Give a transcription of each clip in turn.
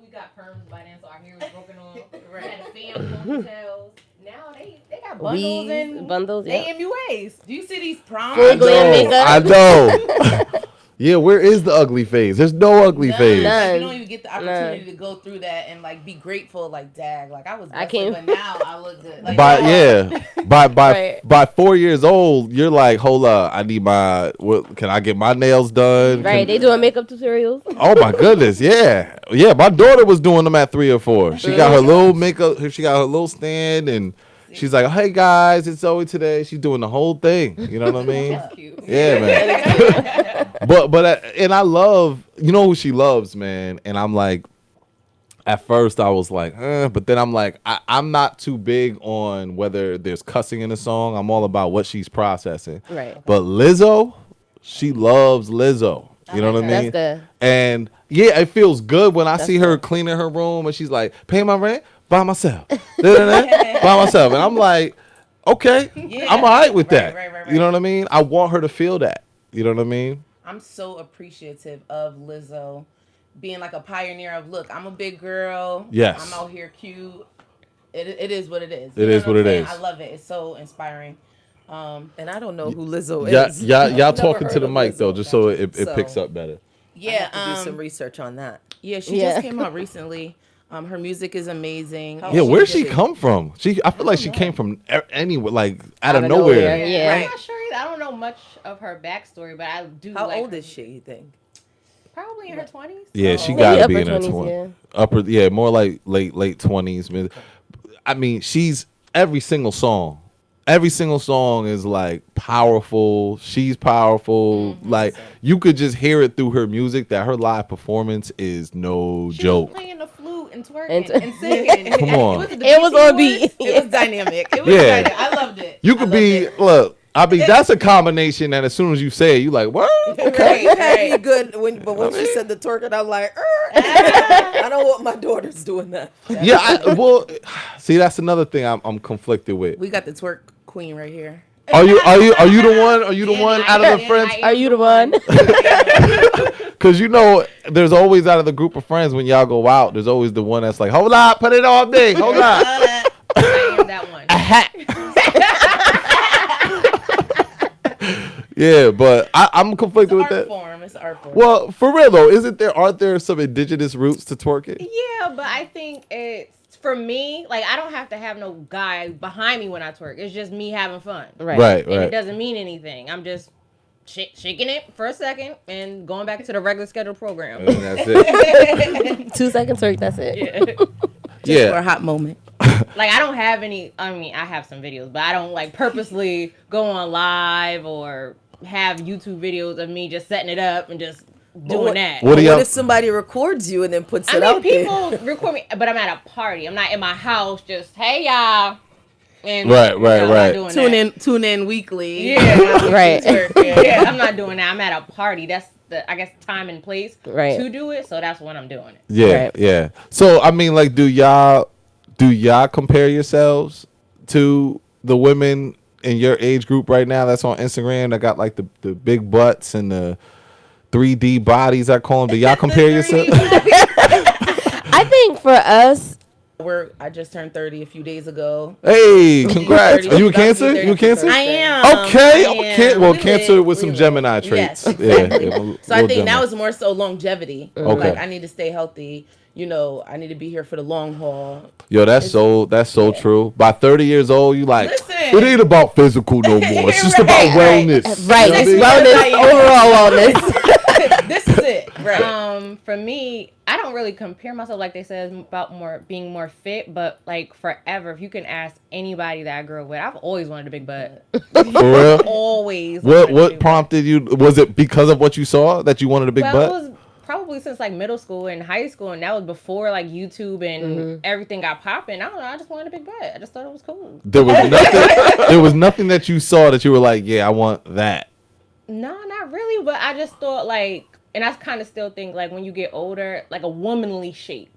we got perms by then, so our hair was broken off. Right. We had a fan ponytails. Now they got bundles and bundles, they MUAs. Do you see these prom? Full glam makeup. I know. Yeah, where is the ugly phase? There's no ugly phase. Like, you don't even get the opportunity to go through that and like be grateful. Like, dag, like I was busted, but now I look good. Like, by 4 years old, you're like, hold up, I need can I get my nails done? Right, they doing makeup tutorials. Oh my goodness, yeah. My daughter was doing them at 3 or 4. She got her little makeup, she got her little stand, and she's like, hey guys, it's Zoe today. She's doing the whole thing. You know what I mean? That's cute. Yeah, man. but and I love, you know who she loves, man. And I'm like, at first I was like, but then I'm like, I'm not too big on whether there's cussing in the song. I'm all about what she's processing. Right. But Lizzo, she loves Lizzo. You know what I mean? That's good. And yeah, it feels good when I see her cleaning her room and she's like, pay my rent by myself. By myself. And I'm like, okay, I'm all right with that. Right. You know what I mean? I want her to feel that. You know what I mean? I'm so appreciative of Lizzo being like a pioneer of, look, I'm a big girl. Yes. I'm out here cute. It is what it is. It is what it is. I love it. It's so inspiring. And I don't know who Lizzo is. Y'all talking to the mic, though, just so it picks up better. Yeah. I have to do some research on that. Yeah, she just came out recently. Her music is amazing. Where'd she come from? I feel like she came from anywhere, like out of nowhere. Yeah. I'm not sure either. I don't know much of her backstory, but I do. How like old her. is she, you think? Probably in her 20s. Yeah, she gotta be in her 20s. upper, more like late 20s. I mean, she's every single song is like powerful. She's powerful. Mm-hmm. Like you could just hear it through her music that her live performance is no joke. Was playing the flute and twerking and singing. Come on, it was on beat. It was dynamic. It was dynamic. I loved it. You could look. I mean, that's a combination that as soon as you say it, you like, what? Okay, you had me good. But when she said the twerking, I'm like, I don't want my daughters doing that. See, that's another thing I'm conflicted with. We got the twerk queen right here. Are you the one? Are you the one out of the friends? Are you the one? Because there's always out of the group of friends when y'all go out, there's always the one that's like, hold on, put it on me, hold on. I am that one. Yeah, but I'm conflicted with that. It's art form. Well, for real though, aren't there some indigenous roots to twerking? Yeah, but I think it's for me. Like I don't have to have no guy behind me when I twerk. It's just me having fun. Right. And it doesn't mean anything. I'm just shaking it for a second and going back to the regular scheduled program. And that's it. 2 seconds twerk. That's it. Just for a hot moment. Like I don't have any. I mean, I have some videos, but I don't like purposely go on live or have YouTube videos of me just setting it up and just doing that. What if somebody records you and then puts it out there? People record me, but I'm at a party. I'm not in my house. Just hey y'all. And right. Tune in weekly. Yeah, right. Yeah, I'm not doing that. I'm at a party. That's the time and place to do it. So that's when I'm doing it. Yeah, yeah. So I mean, like, do y'all compare yourselves to the women in your age group right now that's on Instagram that got like the big butts and the 3D bodies, I call them? Do y'all compare yourselves? I think for us, I just turned 30 a few days ago. Hey, congrats. Are you a Cancer? You a Cancer? I am. Okay. Well, Cancer with some Gemini traits. Yes, exactly. So I think now it's more so longevity. Okay. Like I need to stay healthy. I need to be here for the long haul. Yo, that's so true. By 30 years old, you like, it ain't about physical no more. It's just about wellness. Right. It's wellness, overall wellness. This is it. Right. For me, I don't really compare myself like they said about being more fit, but like forever, if you can ask anybody that I grew up with, I've always wanted a big butt. For real? Always. What prompted you? Was it because of what you saw that you wanted a big butt? It was probably since like middle school and high school, and that was before like YouTube and everything got popping. I don't know. I just wanted a big butt. I just thought it was cool. There was nothing that you saw that you were like, yeah, I want that. No, not really. But I just thought like, and I kind of still think like when you get older, like a womanly shape.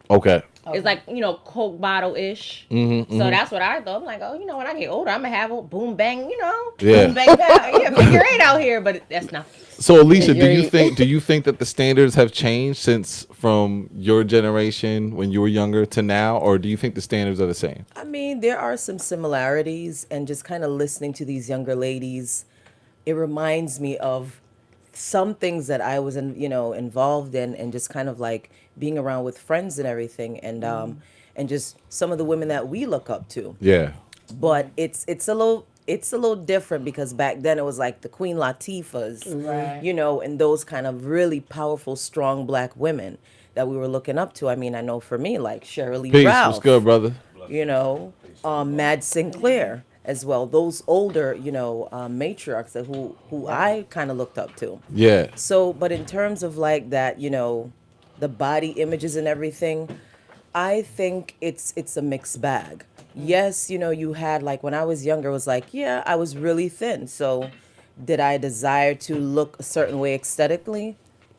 Okay. It's like, Coke bottle ish. So that's what I thought. I'm like, when I get older, I'm gonna have a boom bang, boom bang, figure eight out here. But that's not. So Alicia, do You're- you think that the standards have changed since from your generation when you were younger to now, or do you think the standards are the same? I mean, there are some similarities, and just kind of listening to these younger ladies, it reminds me of some things that I was involved in, and just kind of like being around with friends and everything, and just some of the women that we look up to. Yeah. But it's a little different, because back then it was like the Queen Latifahs, Right. and those kind of really powerful, strong black women that we were looking up to. I mean, I know for me, like Shirley Peace. Ralph, What's good, brother? Mad Sinclair as well. Those older, matriarchs that who I kind of looked up to. Yeah. So, but in terms of like that, the body images and everything, I think it's a mixed bag. Yes, you had, like, when I was younger, it was like, yeah, I was really thin. So did I desire to look a certain way aesthetically?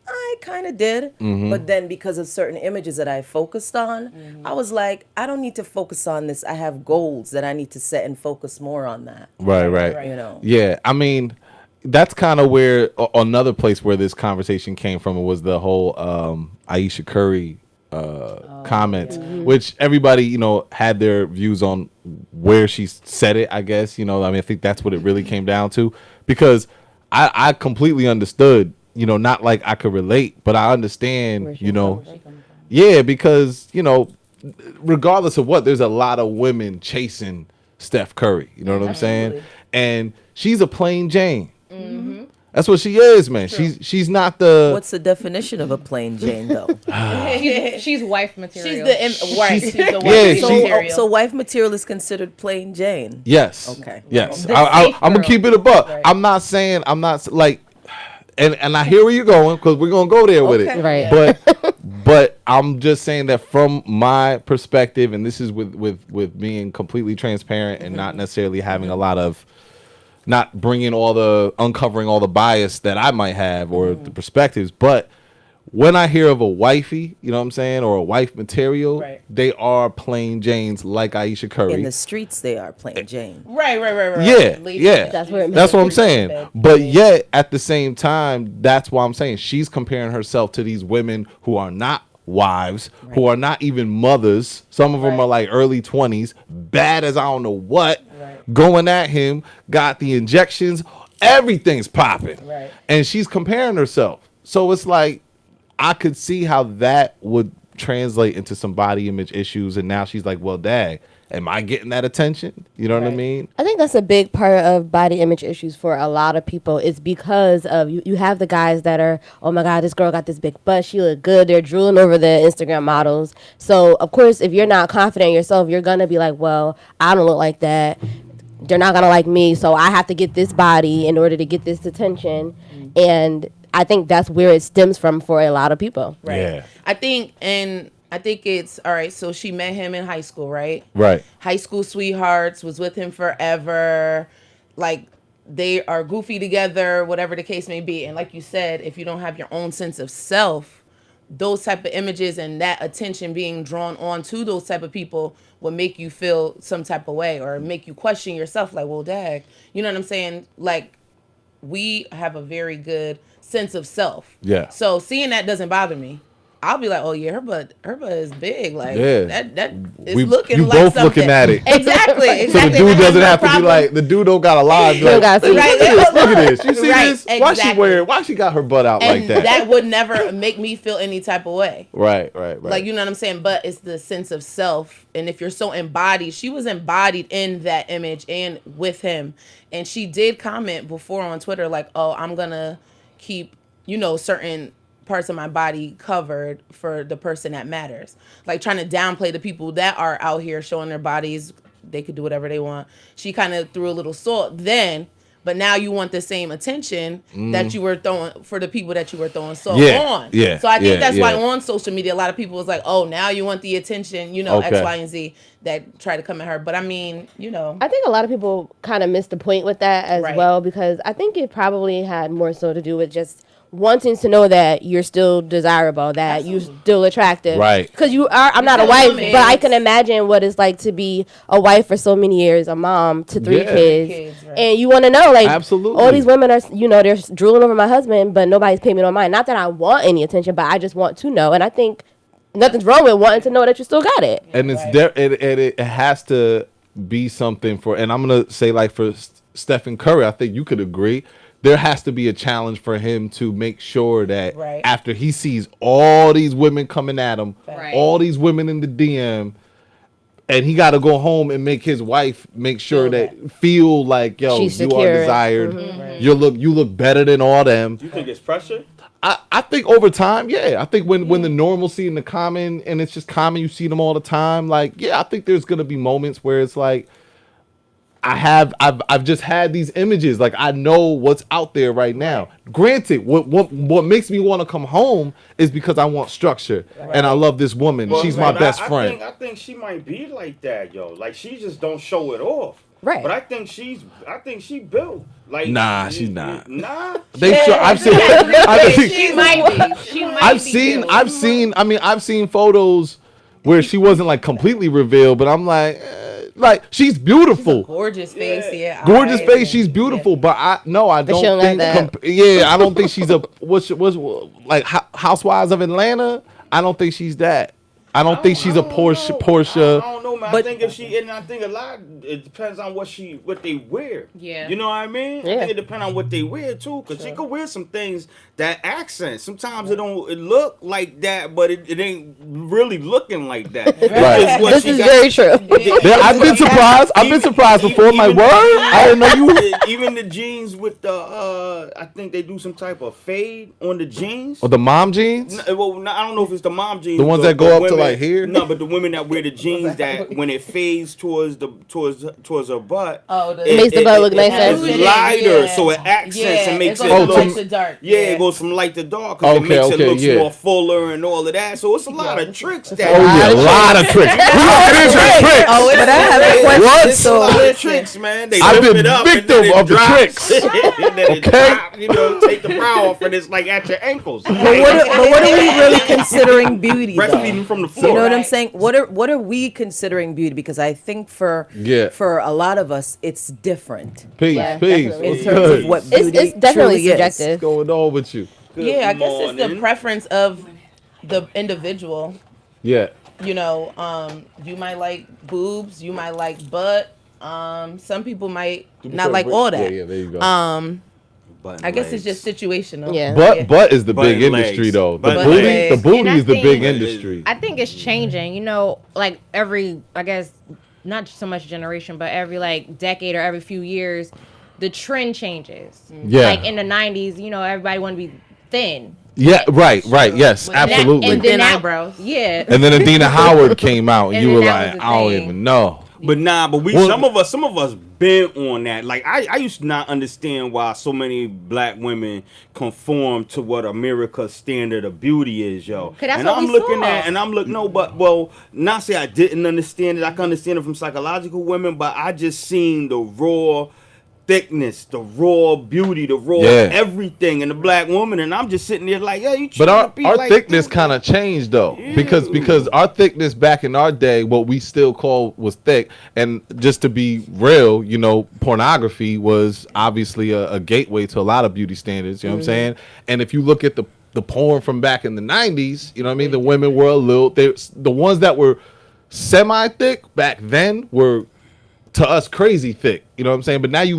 I kind of did. But then because of certain images that I focused on, I was like, I don't need to focus on this. I have goals that I need to set and focus more on that. Right. You know. Yeah. I mean, that's kind of where another place where this conversation came from was the whole Aisha Curry comments, which everybody, had their views on where she said it, I guess. I mean, I think that's what it really came down to, because I completely understood, not like I could relate, but I understand, yeah, because, regardless of what, there's a lot of women chasing Steph Curry, you know what I'm saying? And she's a plain Jane. That's what she is, man. She's not the. What's the definition of a plain Jane, though? She's wife material. She's the wife. She's the Yeah, wife she- material. So wife material is considered plain Jane. Yes. Okay. Yes. The I'm safe gonna girl. keep it a buck. I'm not saying like, and I hear where you're going, because we're gonna go there with it. Right. But I'm just saying that from my perspective, and this is with being completely transparent and not necessarily having a lot of, not uncovering all the bias that I might have or the perspectives, but when I hear of a wifey, you know what I'm saying, or a wife material, Right. they are plain Janes like Aisha Curry. In the streets, they are plain Jane. Right. Yeah, yeah. That's where it That's what I'm makes saying. sense. But yet, at the same time, that's why I'm saying she's comparing herself to these women who are not wives, who are not even mothers. Some of them are like early 20s, bad as I don't know what, going at him, got the injections, everything's popping. Right. And she's comparing herself. So it's like, I could see how that would translate into some body image issues. And now she's like, well, dang, am I getting that attention? You know what I mean? I think that's a big part of body image issues for a lot of people. It's because of you have the guys that are, oh my God, this girl got this big butt, she look good. They're drooling over the Instagram models. So of course, if you're not confident in yourself, you're gonna be like, well, I don't look like that. They're not gonna like me, so I have to get this body in order to get this attention. And I think that's where it stems from for a lot of people. Right. Yeah. I think it's all right. So she met him in high school, right? Right. High school sweethearts, was with him forever. Like, they are goofy together, whatever the case may be. And like you said, if you don't have your own sense of self, those type of images and that attention being drawn on to those type of people will make you feel some type of way, or make you question yourself, like, well, dag, you know what I'm saying? Like, we have a very good sense of self. Yeah. So seeing that doesn't bother me. I'll be like, oh yeah, her butt is big. Like, Yeah. that is We- looking you like both something. looking at it. Exactly. So the exactly. dude And doesn't that's have no to be problem. like, the dude don't got a lie. don't gotta see Right. Look at this. You see Right, this? Why she exactly. why she got her butt out And like that? that would never make me feel any type of way. Right. Like, you know what I'm saying? But it's the sense of self. And if you're so embodied, she was embodied in that image and with him. And she did comment before on Twitter, like, oh, I'm going to keep, certain parts of my body covered for the person that matters. Like, trying to downplay the people that are out here showing their bodies. They could do whatever they want. She kind of threw a little salt then. But now you want the same attention that you were throwing for the people that you were throwing salt on. Yeah, So I think that's why yeah. on social media, a lot of people was like, oh, now you want the attention, Okay. X, Y, and Z that try to come at her. But I mean, I think a lot of people kind of missed the point with that as Right. well, because I think it probably had more so to do with just wanting to know that you're still desirable, that you're still attractive. Right. Because you are, I'm not a Because wife, some but I is. can imagine what it's like to be a wife for so many years, a mom to 3 Yeah. kids. Right. And you want to know, like, Absolutely. all these women are, they're drooling over my husband, but nobody's paying me no mind. Not that I want any attention, but I just want to know. And I think nothing's wrong with wanting to know that you still got it. And it's there. It has to be something for. And I'm gonna say, like, for Stephen Curry, I think you could agree. There has to be a challenge for him to make sure that Right. after he sees all these women coming at him, Right. all these women in the DM, and he got to go home and make his wife make sure feel like, yo, She's you secure. are desired. Right. You look better than all them. You think it's pressure? I think over time, yeah. I think when the normalcy and the common, and it's just common, you see them all the time. Like, yeah, I think there's gonna be moments where it's like, I've just had these images. Like, I know what's out there right now. Granted, what makes me want to come home is because I want structure and I love this woman. Well, She's my but best I friend. I think she might be like that, yo. Like, she just don't show it off. Right. But I think she built. Like, Nah, she's not. Nah. I've seen. She might be. She might I've be seen. too. I've seen photos where she wasn't like completely revealed, but I'm like she's beautiful. Gorgeous face, yeah. Gorgeous eyes, face, and- she's beautiful, yeah. but I she don't don't got think. that. I don't think she's a what's like Housewives of Atlanta. I don't think she's that. I don't think she's a Portia. I don't know, man. But- I think if she, and I think a lot, it depends on what they wear. Yeah. You know what I mean? I Yeah. think it depends on what they wear too, because she could wear some things that accent. Sometimes it look like that, but it ain't really looking like that. Right. It's what This she is got- very true. Yeah, I've been surprised. I've been surprised before. My Even- word, I didn't know you. Even the jeans with the, I think they do some type of fade on the jeans. Oh, the mom jeans. Well, no, I don't know if it's the mom jeans. The ones but that go the up to, women- like, here? No, but the women that wear the jeans that when it fades towards her butt, Oh, the- it Makes the butt look nicer. It's lighter, Yeah. so it accents and makes it it goes look. from light to dark. Yeah, it goes from light to dark because Okay, it makes okay, it look yeah. more fuller and all of that. So it's a lot of tricks that. Oh yeah, a lot of tricks. We gonna get into the tricks. Oh, But I have a question. What? It's a So, lot of tricks, man. They I've lift been it up victim and then it of the drops. tricks. And then it Okay. drop, you know, take the bra off and it's like at your ankles. but what are we really considering beauty, though? Breastfeeding from the So you know floor. what I'm Right. saying? What are we considering beauty? Because I think for a lot of us, it's different Peace, Yeah, peace. definitely. in What's terms good? of what It's, beauty it's definitely truly is. What's subjective. going on with you? Yeah, I guess it's the morning. preference of the individual. Yeah. You know, you might like boobs, you might like butt. Some people might not like all that. Yeah, there you go. I guess it's just situational. Yeah. Butt is the Butt big and industry legs. though. The Butt and booty, legs. the booty And I is the big think- industry. I think it's changing. You know, like every, I guess, not so much generation, but every like decade or every few years, the trend changes. Yeah. Like in the 90s, you know, everybody wanted to be thin. Yeah, right. Yes, With that- absolutely. And Thin then that- eyebrows. Yeah. And then Adina Howard came out, and And you then were that like, was the I don't thing. even know. But Well- some of us been on that. Like I used to not understand why so many black women conform to what America's standard of beauty is, yo. 'Cause that's And what I'm we looking saw. at, and I'm looking, no, but well, not say I didn't understand it. I can understand it from psychological women, but I just seen the raw thickness, the raw beauty, the raw Yeah. everything in the black woman, and I'm just sitting there like, yeah, you. But trying our to be our like thickness this. kind of changed though, Yeah. because our thickness back in our day, what we still call was thick, and just to be real, you know, pornography was obviously a gateway to a lot of beauty standards. You know what I'm saying? And if you look at the porn from back in the 90s, you know what I mean, the women were the ones that were semi thick back then were to us crazy thick. You know what I'm saying? But now you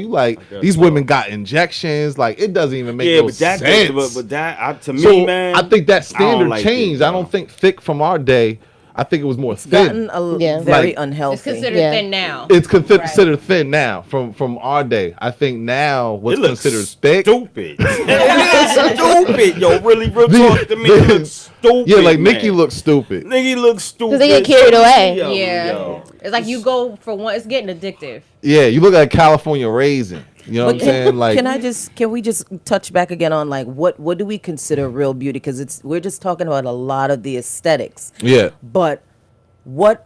like guess these so. women got injections, like it doesn't even make Yeah, no but that, sense. but that, to me, So man, I think that standard like changed. it, I don't think thick from our day. I think it was more Gotten thin. Yeah. very Like- unhealthy. It's considered Yeah. thin now. It's considered thin now from our day. I think now what's it looks considered thick. stupid. It is stupid, yo. Really, real talk to me. It looks stupid. Yeah, like man. Nikki looks stupid. Nikki looks stupid. they get carried away. Yo, Yeah. yo. It's like you go for one, it's getting addictive. Yeah, you look like a California raisin. You know what I'm saying? Like, Can we just touch back again on like what do we consider real beauty? Because we're just talking about a lot of the aesthetics. yeah, But what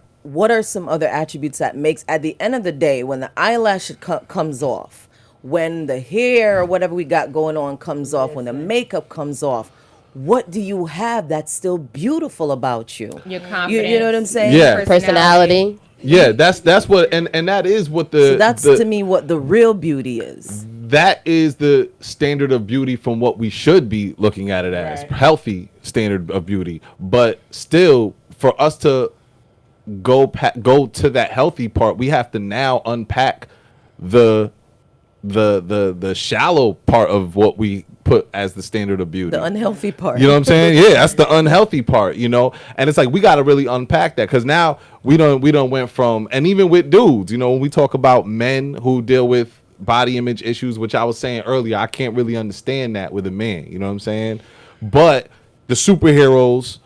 are some other attributes that makes at the end of the day when the eyelash comes off? when the hair or whatever we got going on comes off, when the makeup comes off, what do you have that's still beautiful about you? Your You confidence. know what I'm saying? Yeah. Personality. Yeah, that's what, and that is what the So that's the, to me what the real beauty is. that is the standard of beauty from what we should be looking at it as, Right. healthy standard of beauty. But still, for us to go to that healthy part, we have to now unpack the shallow part of what we put as the standard of beauty. The unhealthy part. You know what I'm saying? Yeah, that's the unhealthy part, you know? And it's like we got to really unpack that, because now we don't went from, and even with dudes, you know, when we talk about men who deal with body image issues, which I was saying earlier, I can't really understand that with a man, you know what I'm saying? But the superheroes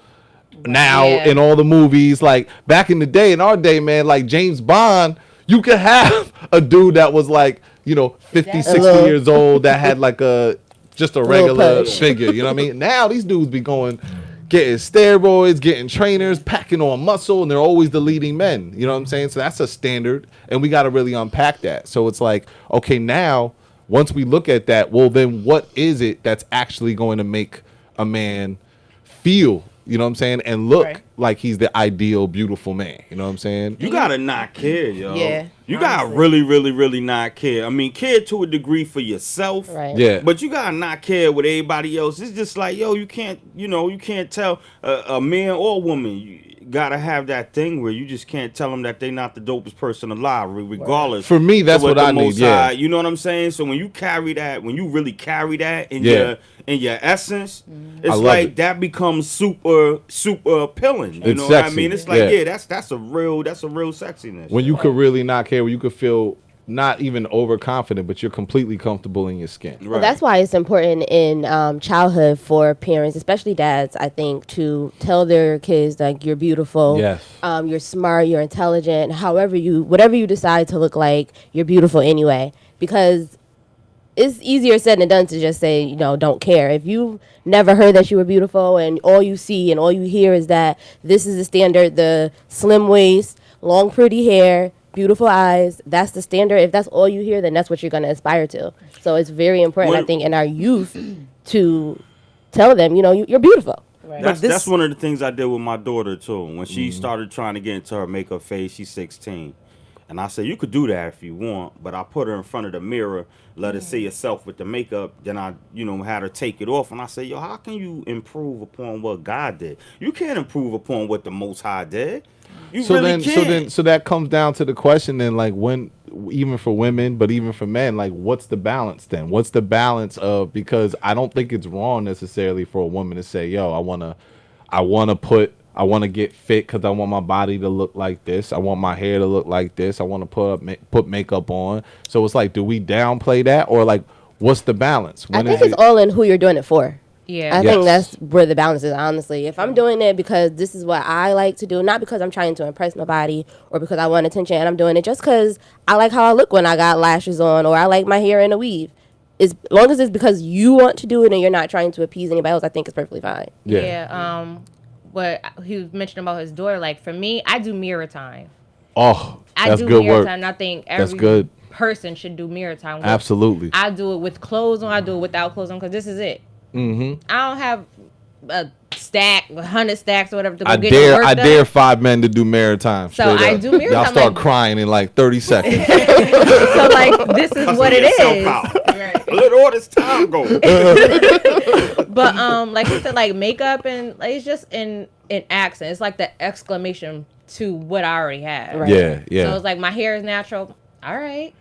now Yeah. in all the movies, like back in the day, in our day, man, like James Bond, you could have a dude that was like, you know, 50, 60 little- years old that had like just a Little regular push. figure, you know what I mean? Now these dudes be getting steroids, getting trainers, packing on muscle, and they're always the leading men. You know what I'm saying? So that's a standard, and we got to really unpack that. So it's like, okay, now once we look at that, well, then what is it that's actually going to make a man feel, you know what I'm saying, and look Right. like he's the ideal, beautiful man? You know what I'm saying? You gotta not care, yo. Yeah, You gotta really, really, really not care. I mean, care to a degree for yourself. Right. Yeah. But you gotta not care with everybody else. It's just like, yo, you can't tell a man or woman. You gotta have that thing where you just can't tell them that they not the dopest person alive, regardless. For me, that's of what the I need, Most yeah. High- you know what I'm saying? So when you carry that, when you really carry that in Yeah. your essence, I it's love like it. that becomes super appealing. You It's know what I sexy. mean? It's like, Yeah. yeah, that's a real sexiness. When you could really not care, when you could feel not even overconfident, but you're completely comfortable in your skin. Right. Well, that's why it's important in childhood for parents, especially dads, I think, to tell their kids like you're beautiful, Yes. you're smart, you're intelligent. Whatever you decide to look like, you're beautiful anyway. Because it's easier said than done to just say, you know, don't care. If you never heard that you were beautiful and all you see and all you hear is that this is the standard, the slim waist, long pretty hair, beautiful eyes, that's the standard. If that's all you hear, then that's what you're going to aspire to. So it's very important, I think, in our youth to tell them, you know, you're beautiful. That's one of the things I did with my daughter too. When she started trying to get into her makeup phase, she's 16. And I said, you could do that if you want, but I put her in front of the mirror, let her see herself with the makeup. Then I, had her take it off. And I said, yo, how can you improve upon what God did? You can't improve upon what the Most High did. You So really then, can't. so that comes down to the question then, like, when, even for women, but even for men, like, what's the balance then? What's the balance of, because I don't think it's wrong necessarily for a woman to say, yo, I want to get fit because I want my body to look like this. I want my hair to look like this. I want to put makeup on. So it's like, do we downplay that, or like, what's the balance? I When think is it's all in who you're doing it for. Yeah. I think Yes. that's where the balance is, honestly. If I'm doing it because this is what I like to do, not because I'm trying to impress nobody or because I want attention, and I'm doing it just because I like how I look when I got lashes on or I like my hair in a weave. As long as it's because you want to do it and you're not trying to appease anybody else, I think it's perfectly fine. Yeah. What he was mentioning about his daughter, like for me, I do mirror time. Oh, I that's do good mirror work. time. And I think That's every good. person should do mirror time. Absolutely. I do it with clothes on. I do it without clothes on because this is it. Mm-hmm. I don't have a stack, 100 stacks or whatever to go I get your work done. dare 5 men to do mirror time. So straight I up. do mirror Y'all time, start like- crying in like 30 seconds. So like this is what it is. Let all this time go. But like you said, like makeup and like, it's just in accent. It's like the exclamation to what I already have. Right. Yeah, yeah. So it's like my hair is natural. All right.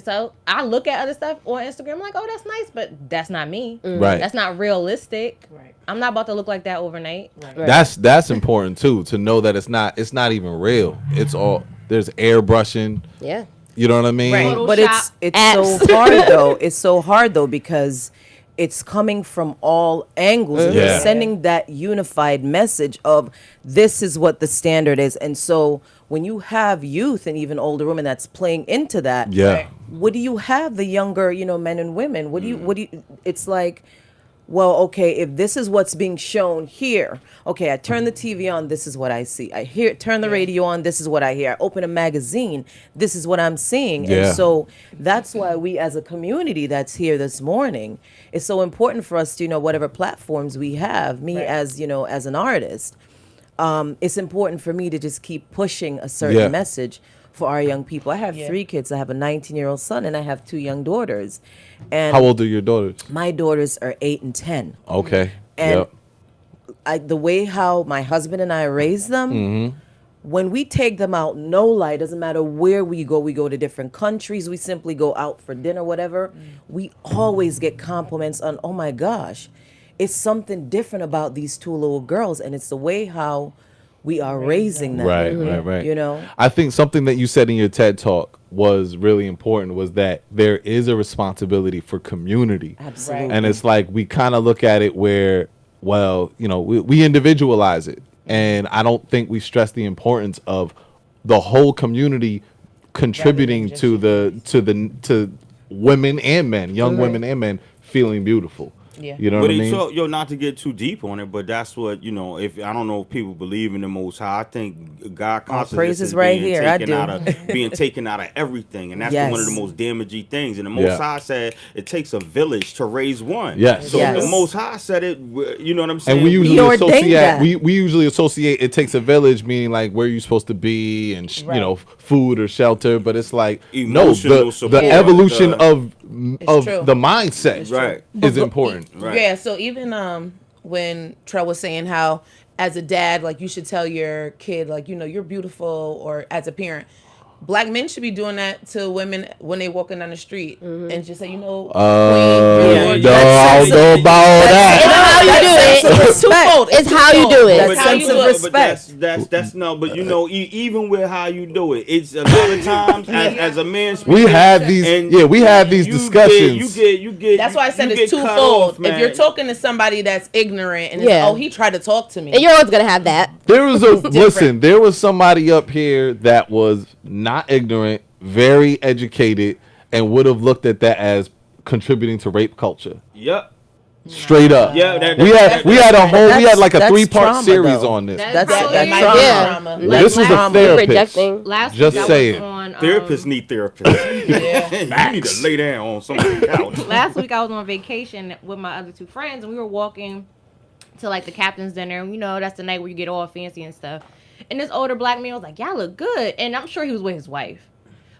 So I look at other stuff on Instagram, I'm like, oh, that's nice, but that's not me. Right. That's not realistic. Right. I'm not about to look like that overnight. Right. That's important too, to know that it's not even real. It's all, there's airbrushing. Yeah. You know what I mean? Right. Photoshop But it's apps. so hard though. It's so hard though because it's coming from all angles. And Yeah. you're sending that unified message of this is what the standard is. And so when you have youth and even older women that's playing into that, Yeah. what do you have the younger, men and women? What do you it's like well, okay, if this is what's being shown here, okay, I turn the TV on, this is what I see. I turn the radio on, this is what I hear. I open a magazine, this is what I'm seeing. Yeah. And so that's why we as a community that's here this morning, it's so important for us to, whatever platforms we have, me as, as an artist, it's important for me to just keep pushing a certain Yeah. message for our young people. I have 3 kids. I have a 19-year-old son and I have 2 young daughters. And How old are your daughters? my daughters are 8 and 10. Okay. And Yep. the way how my husband and I raise them, when we take them out, no lie, doesn't matter where we go to different countries, we simply go out for dinner, whatever, we always get compliments on, oh my gosh, it's something different about these 2 little girls, and it's the way how we are raising them. Right. I think something that you said in your TED Talk was really important, was that there is a responsibility for community. Absolutely. And it's like we kind of look at it where, well, we individualize it. And I don't think we stress the importance of the whole community contributing to women and men, young women and men feeling beautiful. Yeah. You know But what I mean? so, not to get too deep on it, but that's what, if I don't know if people believe in the Most High, I think God consciousness praises is right being here, I taken do. out of being taken out of everything, and that's Yes. one of the most damaging things. And the Most Yeah. High said it takes a village to raise one. Yes. So Yes. the Most High said it. You know what I'm saying? And we usually ordained associate that. we usually associate it takes a village, meaning like where you're supposed to be and food or shelter, but it's like Emotional the support, evolution of true. the mindset Right. is important. Right. Yeah, so even when Trell was saying how as a dad, like you should tell your kid, like, you're beautiful, or as a parent, Black men should be doing that to women when they walking down the street and just say, queen, No, I don't know about It's that. how you do it. It's twofold. It's how you do it. That's how you sense do of it. respect. But that's no. But even with how you do it, it's a lot of times as a man. We have these and we have these you discussions. You get. That's why I said you it's get cut twofold. off, If man. you're talking to somebody that's ignorant and Yeah. he tried to talk to me. And you're always gonna have that. There was there was somebody up here that was not ignorant, very educated, and would have looked at that as contributing to rape culture. Yep. Straight up. Yeah. We had a whole we had like a That's 3-part trauma, series though. on this. That's that might trauma. be Yeah. trauma. This was a Last- therapist. rejecting. Last Just week I say was it. on Therapists need therapists. Yeah. You need to lay down on somebody's couch. last week I was on vacation with my other 2 friends, and we were walking to like the captain's dinner. And, that's the night where you get all fancy and stuff. And this older Black man was like, "Y'all look good," and I'm sure he was with his wife.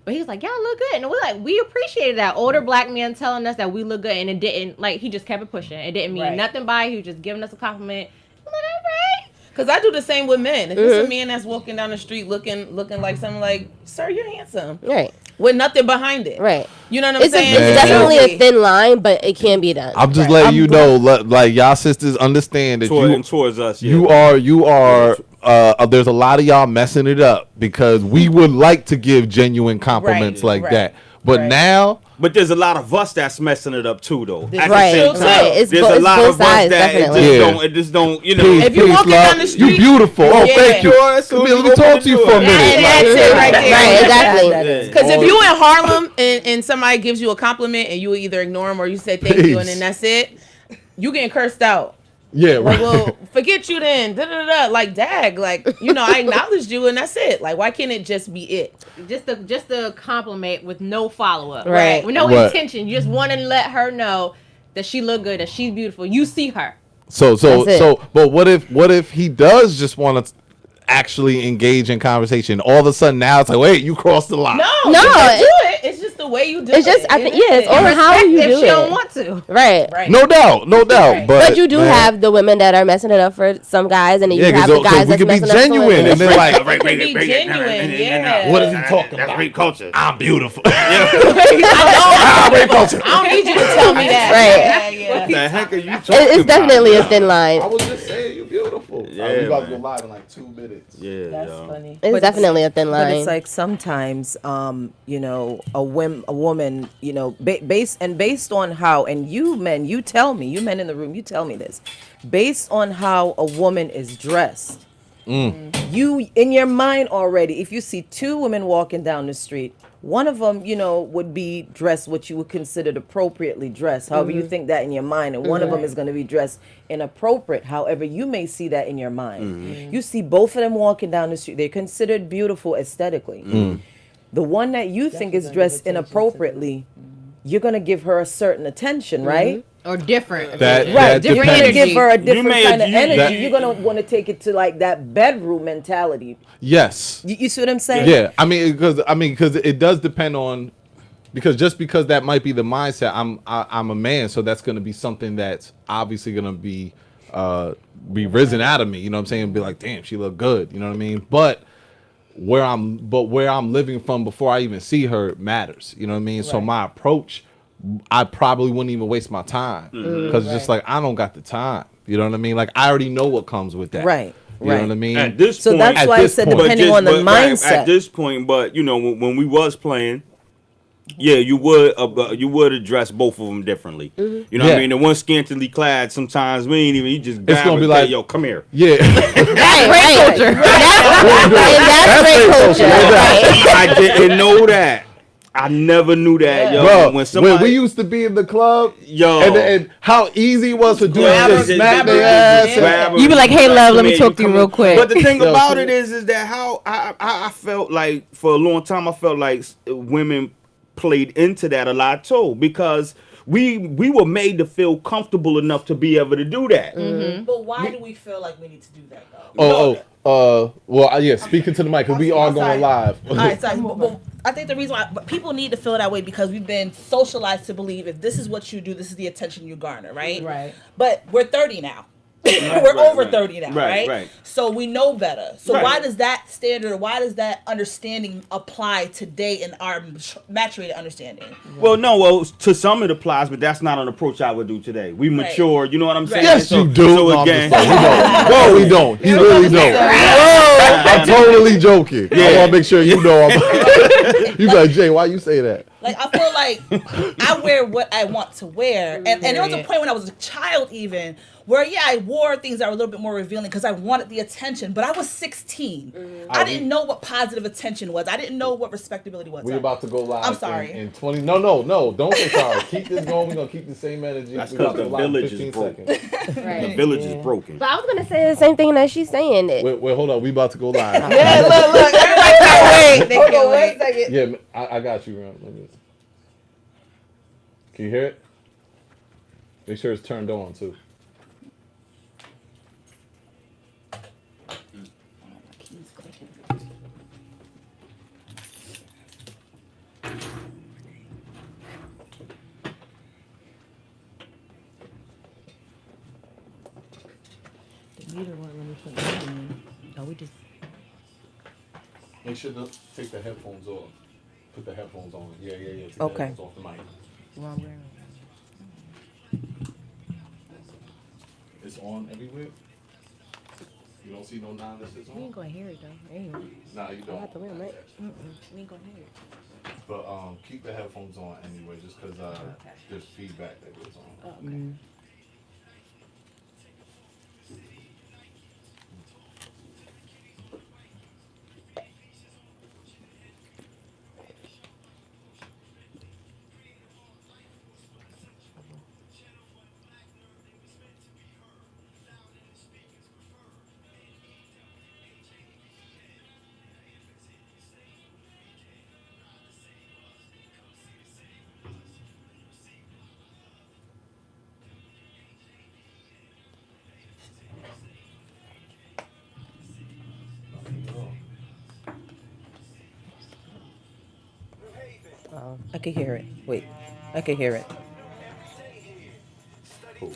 But he was like, "Y'all look good," and we appreciated that older Black man telling us that we look good, and it didn't he just kept it pushing. It didn't mean Right. nothing by it. He was just giving us a compliment. I'm like, all right. Because I do the same with men. If it's a man that's walking down the street looking like something, like, sir, you're handsome, Right. with nothing behind it. Right. You know what I'm It's saying? Man. definitely a thin line, but it can be done. I'm just letting you know, like y'all sisters understand that Towards us, yeah. you are there's a lot of y'all messing it up because we would like to give genuine compliments Right, like right, that. But right. now But there's a lot of us that's messing it up too, though. This At is the same true, time. too. It's There's bo- a it's lot both of us sides, that definitely. it just don't, you know. peace, If you peace, walking love. down the street- you beautiful. Oh, Yeah. thank you. Sure, so Come you here, let me open talk the to you door. for a minute. That's it right there. Right, exactly. Yeah. Because if you in Harlem and somebody gives you a compliment and you either ignore them or you say thank you and then that's it, you getting cursed out. Yeah, Like, right. well, forget you then. Da, da, da, da. Like, dag, like, I acknowledged you and that's it. Like, why can't it just be it? Just a compliment with no follow up, Right. With no Right. intention. You just want to let her know that she look good, that she's beautiful. You see her. So, That's it. but what if he does just want to actually engage in conversation? All of a sudden now it's like, wait, you crossed the line. No, No, you just do it. It's just the way you do it. It's just, I think, yeah, it's It all is. how you if do she don't it. want to. Right. Right. No doubt. Right. But But you do man, have the women that are messing it up for some guys, and then you Yeah, have the because guys we that's can be messing it up for genuine, women. and then like, It can be genuine, yeah. what is he talking That's about? rape culture. I'm beautiful. I don't need you to tell me that. Right. Yeah, What the heck are you talking It's about? definitely a thin line. I was just saying you're beautiful. Yeah, we about to man. go live in like 2 minutes. Yeah, That's yo. funny. It's definitely a thin But line. it's like sometimes, a woman, based on how, and you men, you men in the room, you tell me this, based on how a woman is dressed, You in your mind already, if you see two women walking down the street, one of them, would be dressed what you would consider appropriately dressed. However, you think that in your mind, and one of them is going to be dressed inappropriate. However, you may see that in your mind. You see both of them walking down the street. They're considered beautiful aesthetically. The one that you think is dressed inappropriately, you're going to give her a certain attention, right? Or different. That Right, you're depends. gonna give her a different may- kind of you- energy. that- You're gonna want to take it to like that bedroom mentality. Yes. You see what I'm saying? Yeah, because it does depend on, because just because that might be the mindset, I'm a man, so that's going to be something that's obviously going to be risen out of me. You know what I'm saying? Be like, damn, she look good. You know what I mean? But where I'm living from before I even see her matters. You know what I mean? So my approach, I probably wouldn't even waste my time because it's just like I don't got the time. You know what I mean? Like I already know what comes with that. Right. You know what I mean? At this So point, that's At why I this said point. depending on the mindset. At this point, but when we was playing, yeah, you would address both of them differently. You know what Yeah. I mean? The one scantily clad, sometimes we ain't even. You just It's gonna be like- yo, come here. Yeah. Right, culture. And that's That's rape rape culture. culture. Right. I didn't know that. I never knew that, yo. Bro, when somebody, when we used to be in the club, Yo. and how easy it was to do Grab just her, smack just their ass. grab her, You be like, "Hey, love, let come me here, talk you to you come real in. quick." But the thing Yo, about come it is that how I felt like for a long time, I felt like women played into that a lot too, because we were made to feel comfortable enough to be able to do that. But why do we feel like we need to do that though? Yeah, speaking to the mic, because we are going live. All right, sorry. But I think the reason why but people need to feel that way because we've been socialized to believe if this is what you do, this is the attention you garner, right? Right. But we're 30 now. We're right, over right. 30 now, Right, right? right. So we know better. So Right. why does that standard, or why does that understanding apply today in our maturated understanding? Well, to some it applies, but that's not an approach I would do today. We mature, you know what I'm saying? Yes, you do. So No, I'm again, just playing. No, we don't. He really don't. I'm totally joking. I Yeah. want to make sure you know. You be like, Jay, why you say that? Like I feel like I wear what I want to wear, and there was a point when I was a child even where I wore things that were a little bit more revealing because I wanted the attention. But I was 16. I didn't know what positive attention was. I didn't know what respectability was. We're about to go live. I'm sorry. In 20. No. Don't say sorry. Keep this going. We're gonna keep the same energy. That's We're about 'cause to the go live in village is 15 broken. seconds. the village is broken. But I was gonna say the same thing that she's saying. Wait, hold on. We about to go live. Yeah, look, everybody can't wait. They can't wait. Yeah, I got you, Ram. Let me- Can you hear it? Make sure it's turned on too. Make sure to take the headphones off. Put the headphones on. Yeah. Take the Okay. headphones off the mic. It's on everywhere. You don't see no non-listers on? gonna hear it though. Anyway, Nah, you don't. the room, right? Okay. We ain't gonna hear it. But keep the headphones on anyway, just because there's feedback that goes on. I can hear it. Wait, I can hear it. Cool.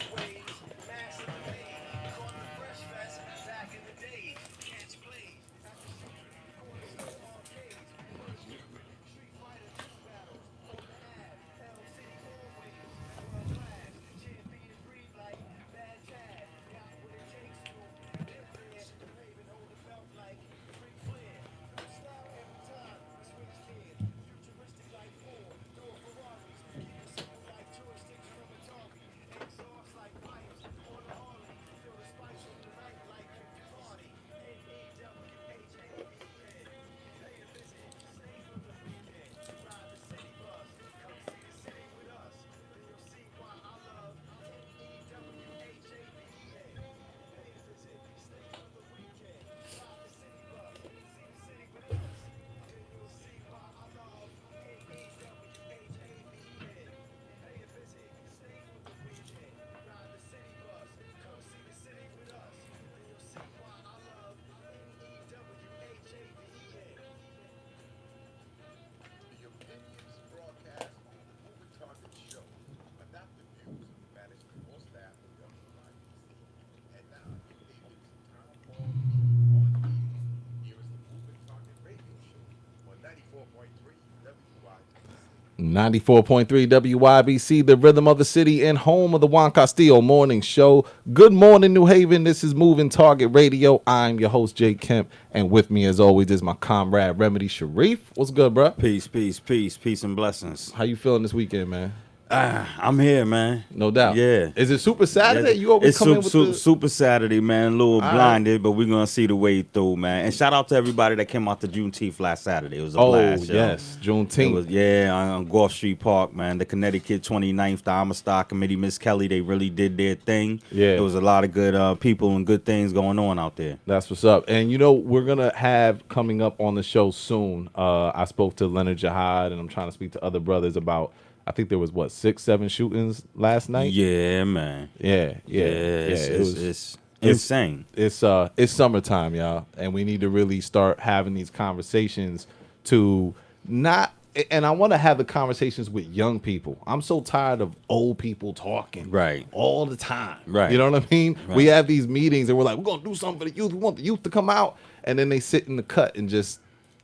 94.3 WYBC, the rhythm of the city and home of the Juan Castillo Morning Show. Good morning, New Haven. This is Moving Target Radio. I'm your host, Jay Kemp, and with me, as always, is my comrade, Remedy Sharif. What's good, bro? Peace, peace and blessings. How you feeling this weekend, man? I'm here, man. No doubt. Yeah. Is it Super Saturday? You always it's come in with the... Super Saturday, man. A little All blinded, but we're going to see the way through, man. And shout out to everybody that came out to Juneteenth last Saturday. It was a blast. Yes. It Juneteenth. was, on Gulf Street Park, man. The Connecticut 29th, the Amistad Committee, Miss Kelly, they really did their thing. Yeah. There was a lot of good people and good things going on out there. That's what's up. And, you know, we're going to have coming up on the show soon. I spoke to Leonard Jihad, and I'm trying to speak to other brothers about... I think there was 6-7 shootings last night. Yeah, man. Yeah. It's insane. It's summertime, y'all, and we need to really start having these conversations to not. And I want to have the conversations with young people. I'm so tired of old people talking all the time. Right. You know what I mean? Right. We have these meetings and we're like, we're gonna do something for the youth. We want the youth to come out, and then they sit in the cut and just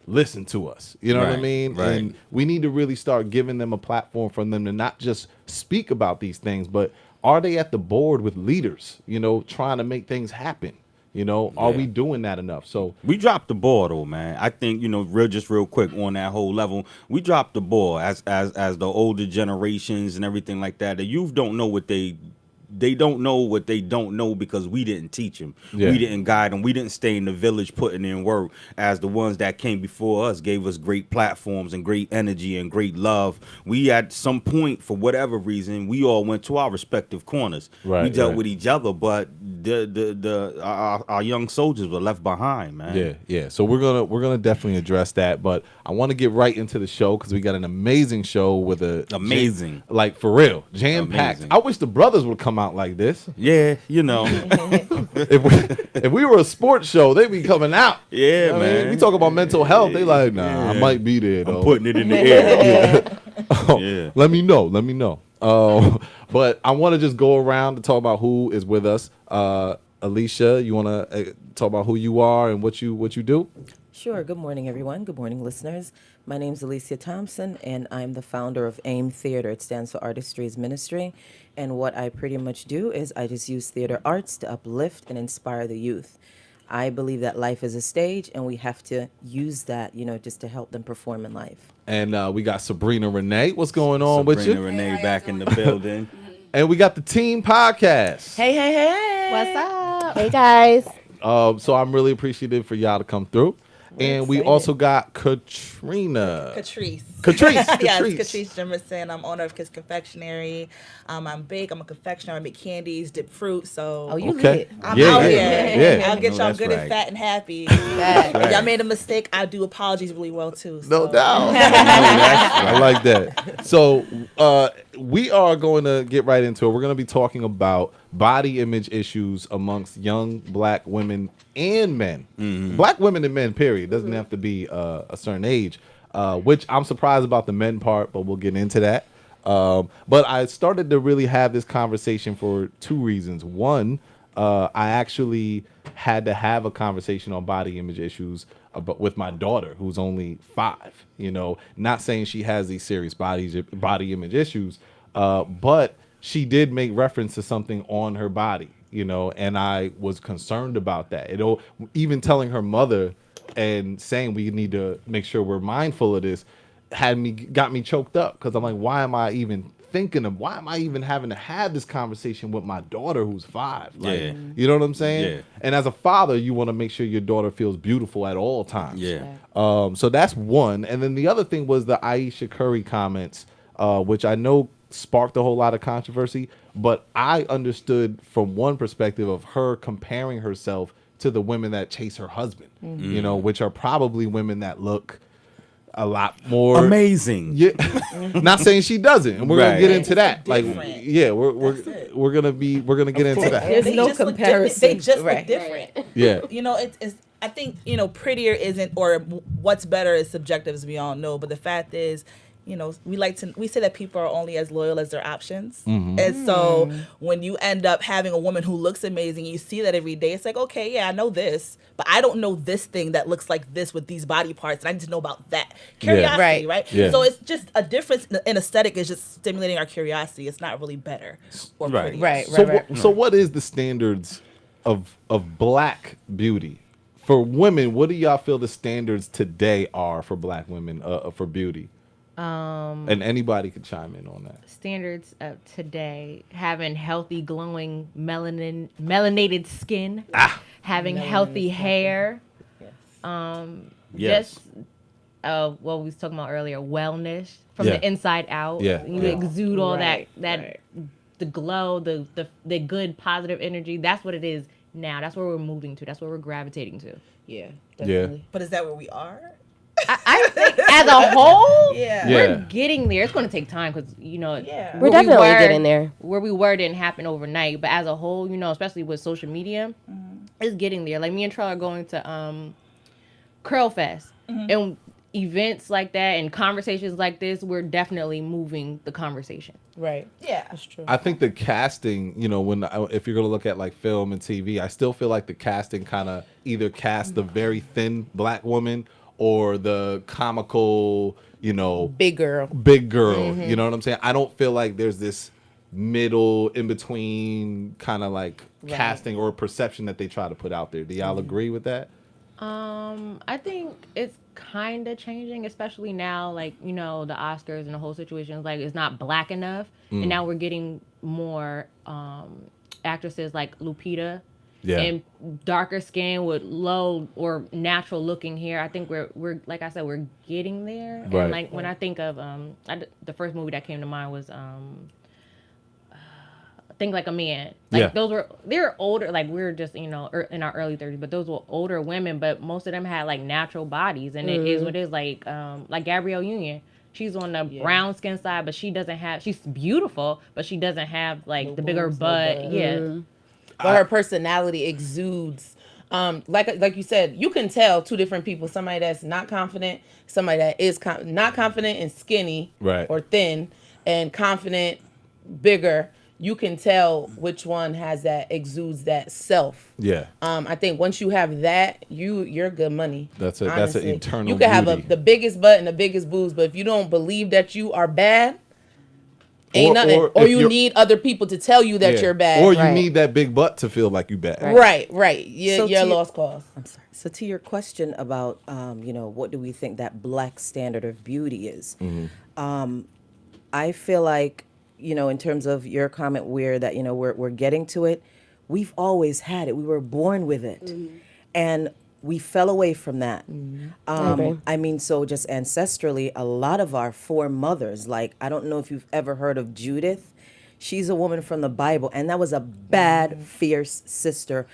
listen to us. You know what I mean? Right. And we need to really start giving them a platform for them to not just speak about these things, but are they at the board with leaders, you know, trying to make things happen? You know, are we doing that enough? So we dropped the ball, though, man. I think, you know, real quick on that whole level, we dropped the ball as the older generations and everything like that. The youth don't know what they don't know what they don't know because we didn't teach them. Yeah. We didn't guide them. We didn't stay in the village putting in work as the ones that came before us gave us great platforms and great energy and great love. We, at some point, for whatever reason, we all went to our respective corners. Right, we dealt right. with each other, but our young soldiers were left behind, man. Yeah. So we're gonna definitely address that, but I want to get right into the show because we got an amazing show with like for real, jam packed. Amazing. I wish the brothers would come out like this. Yeah, you know. if we were a sports show, they'd be coming out. Yeah, You know what I mean? man. We talk about mental health. They like, nah, I Yeah. might be there though. I'm putting it in the air. Yeah. Let me know. But I want to just go around to talk about who is with us. Alicia, you want to talk about who you are and what you do? Sure. Good morning, everyone. Good morning, listeners. My name's Alicia Thompson, and I'm the founder of AIM Theater. It stands for Artistry's Ministry. And what I pretty much do is I just use theater arts to uplift and inspire the youth. I believe that life is a stage, and we have to use that, you know, just to help them perform in life. And we got Sabrina Renee. What's going on with Sabrina you? Renee back in the building. And we got the Team Podcast. Hey. What's up? Hey guys. So I'm really appreciative for y'all to come through. And we excited. also got Katrina. Catrice. Catrice. Yes, Catrice. Catrice Jimerson. I'm owner of Kiss Confectionery. I'm bake. I'm a confectioner. I make candies, dip fruit. So Oh, you Okay. lit. I'm Yeah, out yeah, here. yeah. I'll get No, y'all that's good right. and fat and happy. Right. If y'all made a mistake, I do apologies really well too. No so. doubt. I like that. So we are going to get right into it. We're going to be talking about body image issues amongst young black women and men. Black women and men, period. Doesn't have to be a certain age, which I'm surprised about the men part, but we'll get into that. But I started to really have this conversation for two reasons. One, I actually had to have a conversation on body image issues with my daughter, who's only 5. You know, not saying she has these serious body image issues, but she did make reference to something on her body, you know, and I was concerned about that. Even telling her mother and saying we need to make sure we're mindful of this got me choked up, because I'm like, why am I even having to have this conversation with my daughter who's 5? Like, Yeah. you know what I'm saying? Yeah. And as a father, you want to make sure your daughter feels beautiful at all times. Yeah. So that's one. And then the other thing was the Aisha Curry comments, which I know sparked a whole lot of controversy, but I understood from one perspective of her comparing herself to the women that chase her husband, you know, which are probably women that look a lot more Amazing. Yeah, not saying she doesn't, and we're gonna Right. get into that. Like, different. yeah, we're it. we're gonna get into that. There's They no just look comparison. They just Right. look different. Yeah, You know, it's. I think, you know, prettier isn't, or what's better is subjective, as we all know. But the fact is, we say that people are only as loyal as their options. Mm-hmm. And so when you end up having a woman who looks amazing, you see that every day, it's like, okay, yeah, I know this, but I don't know this thing that looks like this with these body parts, and I need to know about that. Curiosity, right? Yeah. So it's just a difference in aesthetic is just stimulating our curiosity. It's not really better or Right. prettier. So what is the standards of black beauty? For women, what do y'all feel the standards today are for black women for beauty? And anybody could chime in on that. Standards of today: having healthy, glowing, melanated skin, having healthy hair, Yes. just what we was talking about earlier, wellness from Yeah. the inside out. Yeah. You Yeah. exude all Right, that right. the glow, the good positive energy. That's what it is now. That's where we're moving to. That's where we're gravitating to. Yeah, Yeah. definitely. But is that where we are? I think as a whole, Yeah. Yeah. we're getting there. It's going to take time because Yeah. We're definitely getting there. Where we were didn't happen overnight, but as a whole, especially with social media, it's getting there. Like me and Charles are going to Curl Fest and events like that and conversations like this. We're definitely moving the conversation. Right. Yeah. That's true. I think the casting, if you're gonna look at like film and TV, I still feel like the casting kind of either cast the very thin black woman or the comical, Big girl. big girl. You know what I'm saying? I don't feel like there's this middle in between kind of like casting or perception that they try to put out there. Do y'all agree with that? I think it's kind of changing, especially now, like, the Oscars and the whole situation is like, it's not black enough. And now we're getting more actresses like Lupita Yeah. and darker skin with low or natural looking hair. I think we're like I said, we're getting there. Right. And like when I think of the first movie that came to mind was Think Like a Man. Like Yeah. they're older, like we were just, in our early 30s, but those were older women, but most of them had like natural bodies, and it is what it is, like Gabrielle Union. She's on the brown skin side, but she's beautiful, but she doesn't have like the bigger butt. Yeah. But her personality exudes. Like you said, you can tell two different people. Somebody that's not confident, somebody that is not confident and skinny, Right. or thin, and confident, bigger. You can tell which one exudes that self. Yeah. I think once you have that, you're good money. That's an honestly. eternal You can have beauty. the biggest butt and the biggest boobs, but if you don't believe that you are bad, ain't nothing. Or if you you're- need other people to tell you that Yeah. you're bad. Or you Right. need that big butt to feel like you bad. Right. So You're a to- lost cause. I'm sorry. So to your question about, what do we think that black standard of beauty is? I feel like, in terms of your comment where that, we're getting to it, we've always had it. We were born with it. And we fell away from that. agree. I mean, so just ancestrally, a lot of our foremothers, like, I don't know if you've ever heard of Judith. She's a woman from the Bible, and that was a bad, fierce sister,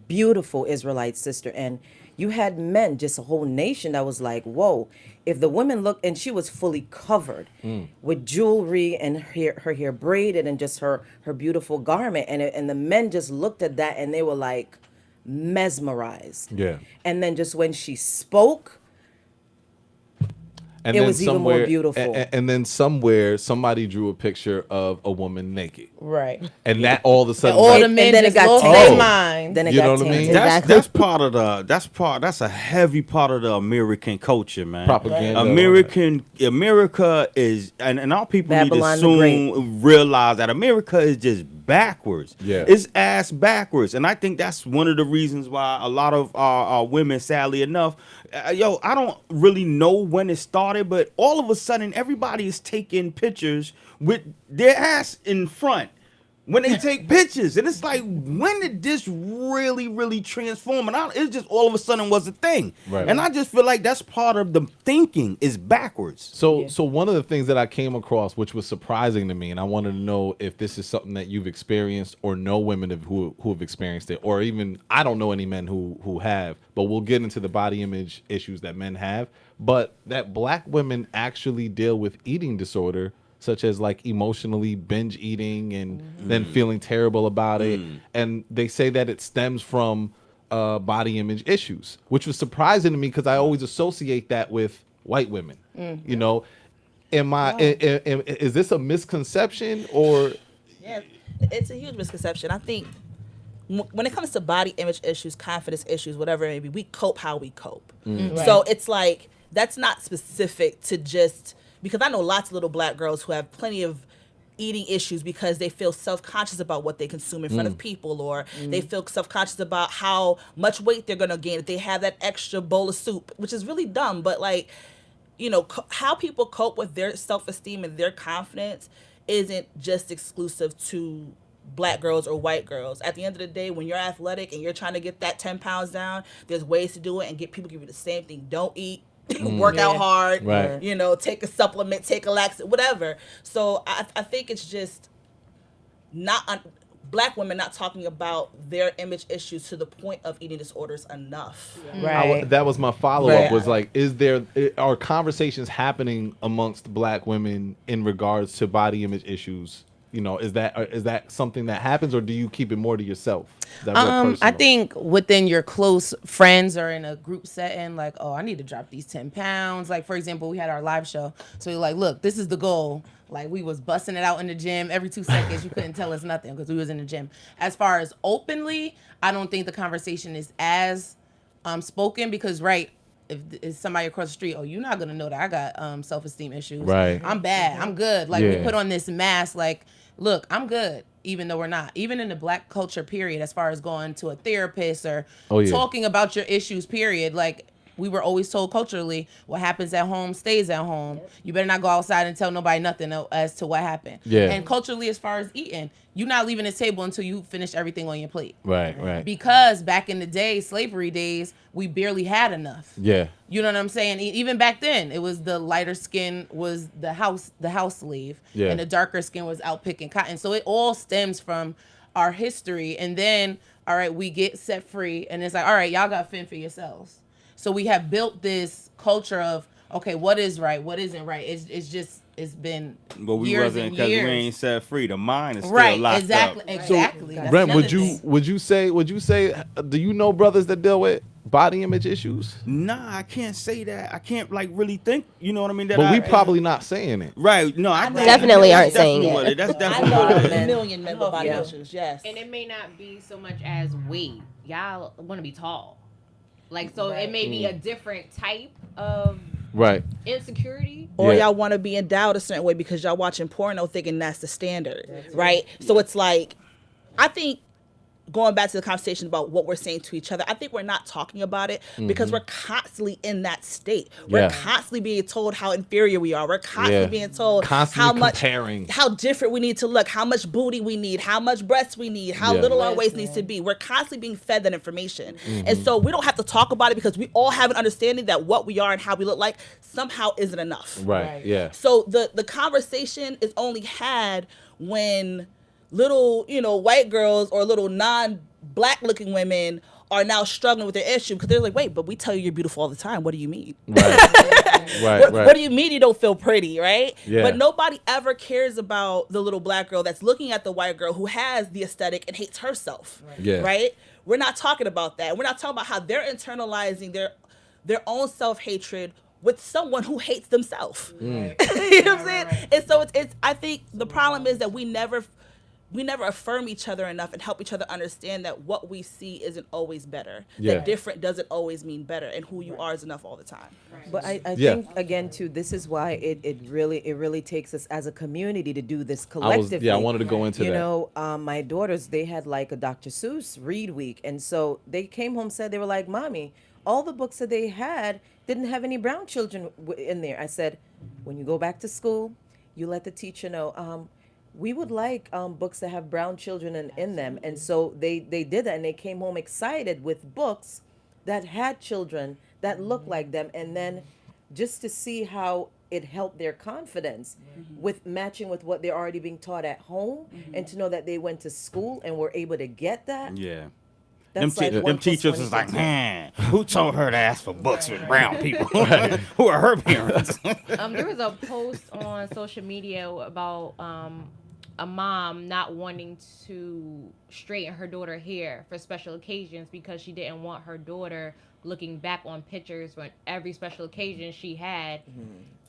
beautiful Israelite sister. And you had men, just a whole nation that was like, whoa, if the women looked, and she was fully covered with jewelry and her hair braided and just her beautiful garment. And the men just looked at that and they were like mesmerized. Yeah. And then just when she spoke, And It then was even more somewhere- beautiful. And then somewhere somebody drew a picture of a woman naked. Right. And that all of a sudden, All like, the men then it just got lost tainted. their mind. then it You got know what I mean? tainted. Exactly. That's a heavy part of the American culture, man. Propaganda. America is, and our people Babylon need the to Great. soon realize that America is just backwards. Yeah. It's ass backwards, and I think that's one of the reasons why a lot of our women, sadly enough, I don't really know when it started, but all of a sudden everybody is taking pictures with their ass in front when they take pictures, and it's like, when did this really transform? And it just all of a sudden was a thing. Right. And I just feel like that's part of the thinking is backwards. So one of the things that I came across, which was surprising to me, and I wanted to know if this is something that you've experienced or know women who have experienced it, or even I don't know any men who have, but we'll get into the body image issues that men have, but that black women actually deal with eating disorder, such as like emotionally binge eating and then feeling terrible about it. And they say that it stems from body image issues, which was surprising to me because I always associate that with white women. You know, Is this a misconception or? Yeah, it's a huge misconception. I think when it comes to body image issues, confidence issues, whatever it may be, we cope how we cope. So it's like, that's not specific to just, because I know lots of little black girls who have plenty of eating issues because they feel self-conscious about what they consume in front of people, or they feel self-conscious about how much weight they're going to gain if they have that extra bowl of soup, which is really dumb. But like, you know, how people cope with their self-esteem and their confidence isn't just exclusive to black girls or white girls. At the end of the day, when you're athletic and you're trying to get that 10 pounds down, there's ways to do it, and people give you the same thing. Don't eat, work out hard, Right. you know, take a supplement, take a laxative, whatever. So I think it's just not black women not talking about their image issues to the point of eating disorders enough. Right. That was my follow-up. Right. Was like, are conversations happening amongst black women in regards to body image issues? You know, is that something that happens, or do you keep it more to yourself? Is that real I personal? think within your close friends or in a group setting, like, oh, I need to drop these 10 pounds. Like, for example, we had our live show. So you're like, look, this is the goal. Like, we was busting it out in the gym every 2 seconds. You couldn't tell us nothing because we was in the gym. As far as openly, I don't think the conversation is as spoken because, right, if it's somebody across the street, oh, you're not going to know that I got self-esteem issues. Right. I'm bad. I'm good. Like, we Yeah. put on this mask, like, look, I'm good, even though we're not. Even in the black culture period, as far as going to a therapist or talking about your issues, period, like, we were always told culturally, what happens at home stays at home. You better not go outside and tell nobody nothing as to what happened. Yeah. And culturally, as far as eating, you're not leaving the table until you finish everything on your plate. Right. Because back in the day, slavery days, we barely had enough. Yeah. You know what I'm saying? Even back then, it was the lighter skin was the house slave, Yeah. and the darker skin was out picking cotton. So it all stems from our history. And then, all right, we get set free, and it's like, all right, y'all got to fend for yourselves. So we have built this culture of, okay, what is right, what isn't right. It's been But we years wasn't, and because we years. ain't set free. The mind is still Right, locked exactly, up. exactly. That's Brent, another thing. would you say, do you know brothers that deal with body image issues? Nah, I can't say that. I can't like really think. You know what I mean? That But we I- probably not saying it. right. No, I Definitely that's aren't saying definitely it. what That's I definitely know what it a is. million men with body Yeah. issues, yes. And it may not be so much as weight. Y'all want to be tall. Like, so it may be a different type of Right. insecurity. Or Yeah. y'all want to be endowed a certain way because y'all watching porno thinking that's the standard, right? So it's like, I think going back to the conversation about what we're saying to each other, I think we're not talking about it because we're constantly in that state. We're Yeah. constantly being told how inferior we are. We're constantly Yeah. being told Constantly how much, comparing. how different we need to look, how much booty we need, how much breasts we need, how Yeah. little our waist needs to be. We're constantly being fed that information. And so we don't have to talk about it because we all have an understanding that what we are and how we look like somehow isn't enough. Right. Yeah. So the conversation is only had when little, you know, white girls or little non-black looking women are now struggling with their issue because they're like, wait, but we tell you you're beautiful all the time. What do you mean? Right. What do you mean you don't feel pretty, right? Yeah. But nobody ever cares about the little black girl that's looking at the white girl who has the aesthetic and hates herself. Yeah. Right? We're not talking about that. We're not talking about how they're internalizing their own self-hatred with someone who hates themselves. You know what I'm saying? And so it's I think the problem is that we never affirm each other enough and help each other understand that what we see isn't always better. Yeah. That different doesn't always mean better, and who you are is enough all the time. But I Yeah. think again too, this is why it really takes us as a community to do this I collectively. wanted to go into You that. know, my daughters, they had like a Dr. Seuss read week, and so they came home, said they were like, "Mommy, all the books that they had didn't have any brown children in there." I said, "When you go back to school, you let the teacher know. We would like books that have brown children in them." And so they did that, and they came home excited with books that had children that looked like them, and then just to see how it helped their confidence with matching with what they're already being taught at home, and to know that they went to school and were able to get that. Yeah. That's like them 1 plus teachers 1 is like, equals 10. man, who told her to ask for books with brown people? Who are her parents? There was a post on social media about a mom not wanting to straighten her daughter hair for special occasions because she didn't want her daughter looking back on pictures when every special occasion she had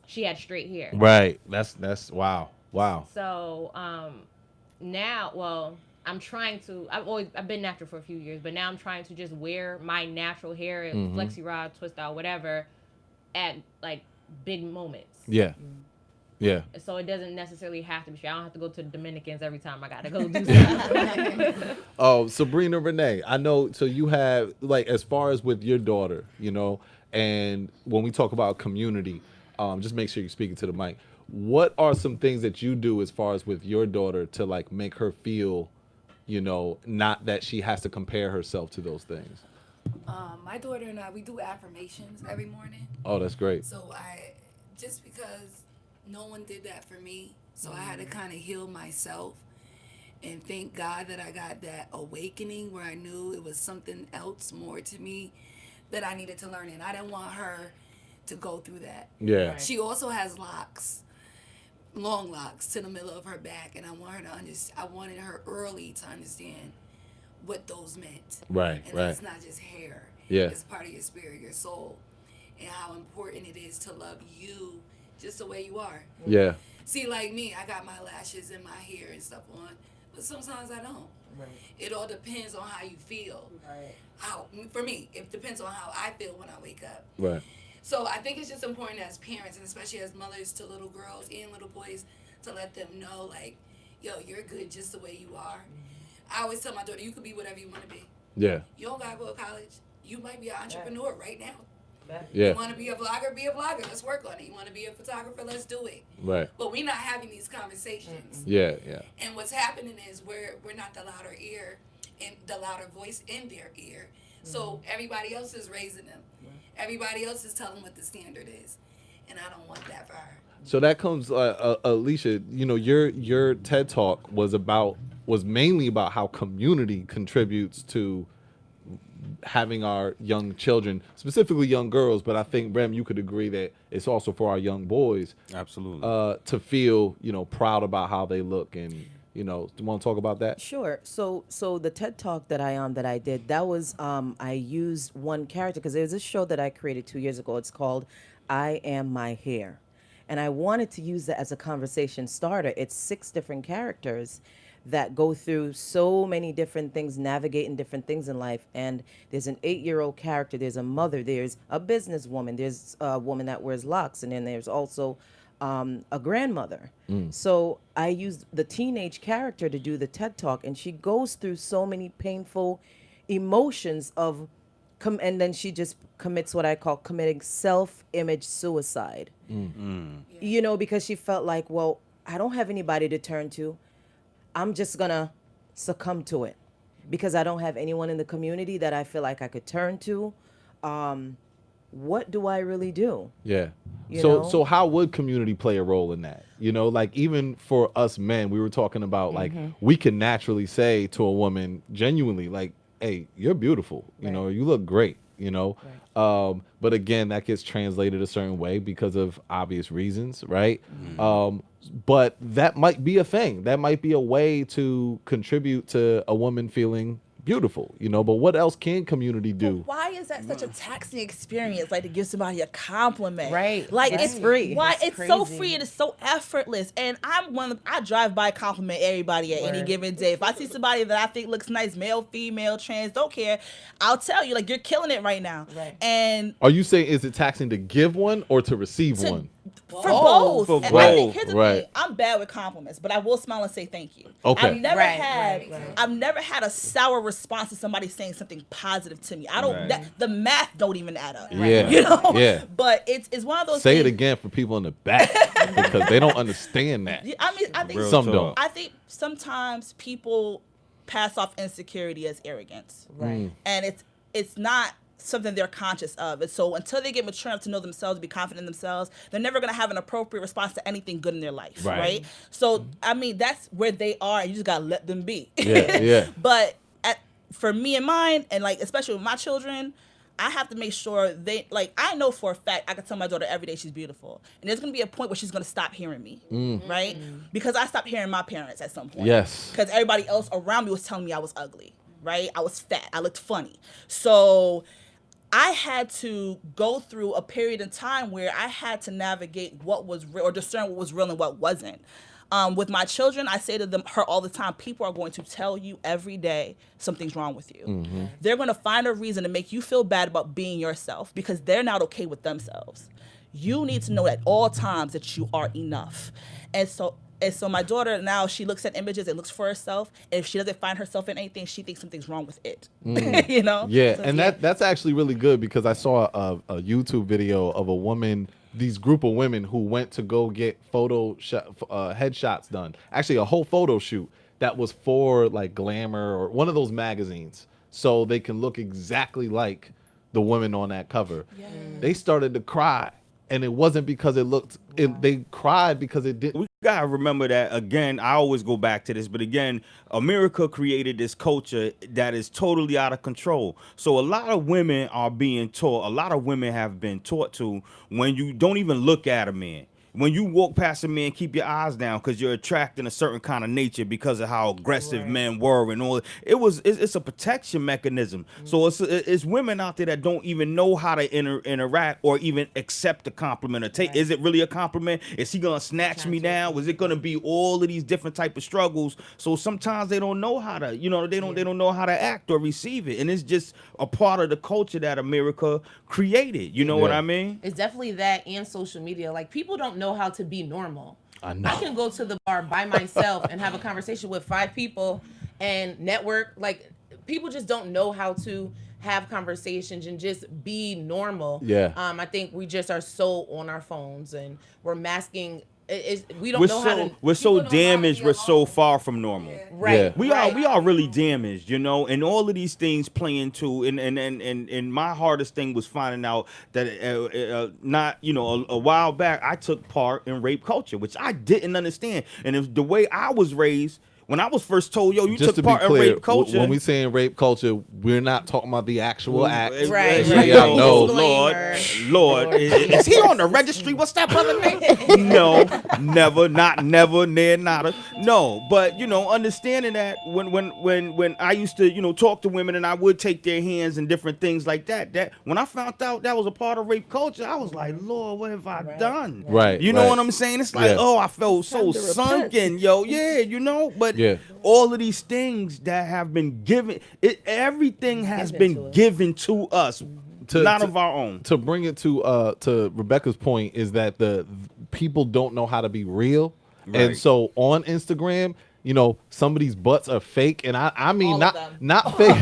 she had straight hair. Right. That's wow. So now, well, I'm trying to. I've been natural for a few years, but now I'm trying to just wear my natural hair, flexi rod, twist out, whatever, at like big moments. Yeah. Yeah. So it doesn't necessarily have to be straight. I don't have to go to the Dominicans every time I gotta go do something. Oh, Sabrina Renee, I know. So you have, like, as far as with your daughter, you know, and when we talk about community, just make sure you're speaking to the mic. What are some things that you do as far as with your daughter to like make her feel, you know, not that she has to compare herself to those things? My daughter and I, we do affirmations every morning. Oh, that's great. So just because no one did that for me, so I had to kind of heal myself, and thank God that I got that awakening where I knew it was something else more to me that I needed to learn, and I didn't want her to go through that. Yeah. She also has locks, long locks to the middle of her back, and I wanted her early to understand what those meant. Right, and right. It's not just hair. Yeah. It's part of your spirit, your soul, and how important it is to love you just the way you are. Yeah. See, like me, I got my lashes and my hair and stuff on, but sometimes I don't. Right. It all depends on how you feel. Right. For me, it depends on how I feel when I wake up. Right. So I think it's just important as parents, and especially as mothers to little girls and little boys, to let them know, like, yo, you're good just the way you are. I always tell my daughter, you could be whatever you want to be. Yeah. You don't got to go to college. You might be an entrepreneur right now. Yeah. You want to be a vlogger? Be a vlogger. Let's work on it. You want to be a photographer? Let's do it. Right. But we're not having these conversations. Yeah. Yeah. And what's happening is we're not the louder ear and the louder voice in their ear. So everybody else is raising them. Everybody else is telling what the standard is. And I don't want that for her. So that comes, Alicia. You know, your TED Talk was mainly about how community contributes to having our young children, specifically young girls. But I think, Brem, you could agree that it's also for our young boys. Absolutely. To feel, you know, proud about how they look, and you know, do you want to talk about that? Sure. So the TED Talk that I did, that was I used one character because there's a show that I created 2 years ago. It's called I Am My Hair, and I wanted to use that as a conversation starter. It's 6 different characters that go through so many different things, navigating different things in life. And there's an 8-year-old character, there's a mother, there's a businesswoman, there's a woman that wears locks, and then there's also a grandmother. So I used the teenage character to do the TED Talk, and she goes through so many painful emotions of, and then she just commits what I call committing self-image suicide. You know, because she felt like, well, I don't have anybody to turn to. I'm just gonna succumb to it because I don't have anyone in the community that I feel like I could turn to. What do I really do? Yeah. You So know? so how would community play a role in that? You know, like even for us men, we were talking about like we can naturally say to a woman genuinely, like, hey, you're beautiful, you know, you look great, you know. But again, that gets translated a certain way because of obvious reasons, right? But that might be a thing. That might be a way to contribute to a woman feeling beautiful, you know. But what else can community do? Why is that such a taxing experience? Like to give somebody a compliment, Right. Like That's it's free. Why That's it's so crazy. free and it's so effortless. And I drive by compliment everybody at any given day. If I see somebody that I think looks nice, male, female, trans, don't care, I'll tell you like you're killing it right now. Right. And Are you saying is it taxing to give one or to receive To- one? for both. For And I both. think here's the Right. thing. I'm bad with compliments, but I will smile and say thank you. Okay. I've never Right, had right. I've never had a sour response to somebody saying something positive to me. I don't Right. the math don't even add up. Yeah. You know? Yeah. But it's one of those Say it things. again for people in the back because they don't understand that. Yeah, I mean, I think Real Some talk. don't. I think sometimes people pass off insecurity as arrogance. Right. And it's not something they're conscious of. And so until they get mature enough to know themselves, be confident in themselves, they're never going to have an appropriate response to anything good in their life, Right. right? So, I mean, that's where they are, and you just got to let them be. Yeah, yeah. But for me and mine, and like especially with my children, I have to make sure they, like, I know for a fact I can tell my daughter every day she's beautiful. And there's going to be a point where she's going to stop hearing me, right? Because I stopped hearing my parents at some point. Yes. Because everybody else around me was telling me I was ugly, right? I was fat. I looked funny. So I had to go through a period of time where I had to navigate what was real or discern what was real and what wasn't. With my children, I say to her all the time, people are going to tell you every day something's wrong with you. Mm-hmm. They're going to find a reason to make you feel bad about being yourself because they're not okay with themselves. You need to know at all times that you are enough. And so my daughter now, she looks at images and looks for herself. And if she doesn't find herself in anything, she thinks something's wrong with it. You know? Yeah, So, and that's actually really good because I saw a YouTube video of a woman, these group of women who went to go get headshots done. Actually, a whole photo shoot that was for like Glamour or one of those magazines, so they can look exactly like the women on that cover. Yeah. They started to cry, and it wasn't because it looked. They cried because it didn't. We gotta remember that again. I always go back to this, but again, America created this culture that is totally out of control. So a lot of women are being taught. A lot of women have been taught to when you don't even look at a man. When you walk past a man, keep your eyes down because you're attracting a certain kind of nature because of how aggressive men were and all. It's a protection mechanism. So it's women out there that don't even know how to interact or even accept a compliment or take. Is it really a compliment? Is he gonna snatch me down? Was it gonna be all of these different type of struggles? So sometimes they don't know how to, they don't know how to act or receive it, and it's just a part of the culture that America created. You know what I mean? It's definitely that and social media. Like people don't know how to be normal. I know. I can go to the bar by myself and have a conversation with 5 people and network. Like people just don't know how to have conversations and just be normal. Yeah. I think we just are so on our phones and we're masking. We don't know how to. We're so damaged. We're so far from normal. Right. Yeah. We are really damaged, and all of these things play into. And my hardest thing was finding out that a while back I took part in rape culture, which I didn't understand. And if the way I was raised. When I was first told, you Just took part in rape culture. When we saying rape culture, we're not talking about the actual act. Right. Yeah, no. Lord, is he on the registry? What's that brother name? No, never, not never, near, nada. No, but understanding that when I used to talk to women and I would take their hands and different things like that. That when I found out that was a part of rape culture, I was like, Lord, what have I done? Right. You know what I'm saying? It's like, I felt so sunken, but. Yeah. All of these things that have been given, everything has been given to us, not of our own. To bring it to Rebecca's point is that the people don't know how to be real, and so on Instagram, some of these butts are fake, and I mean not fake,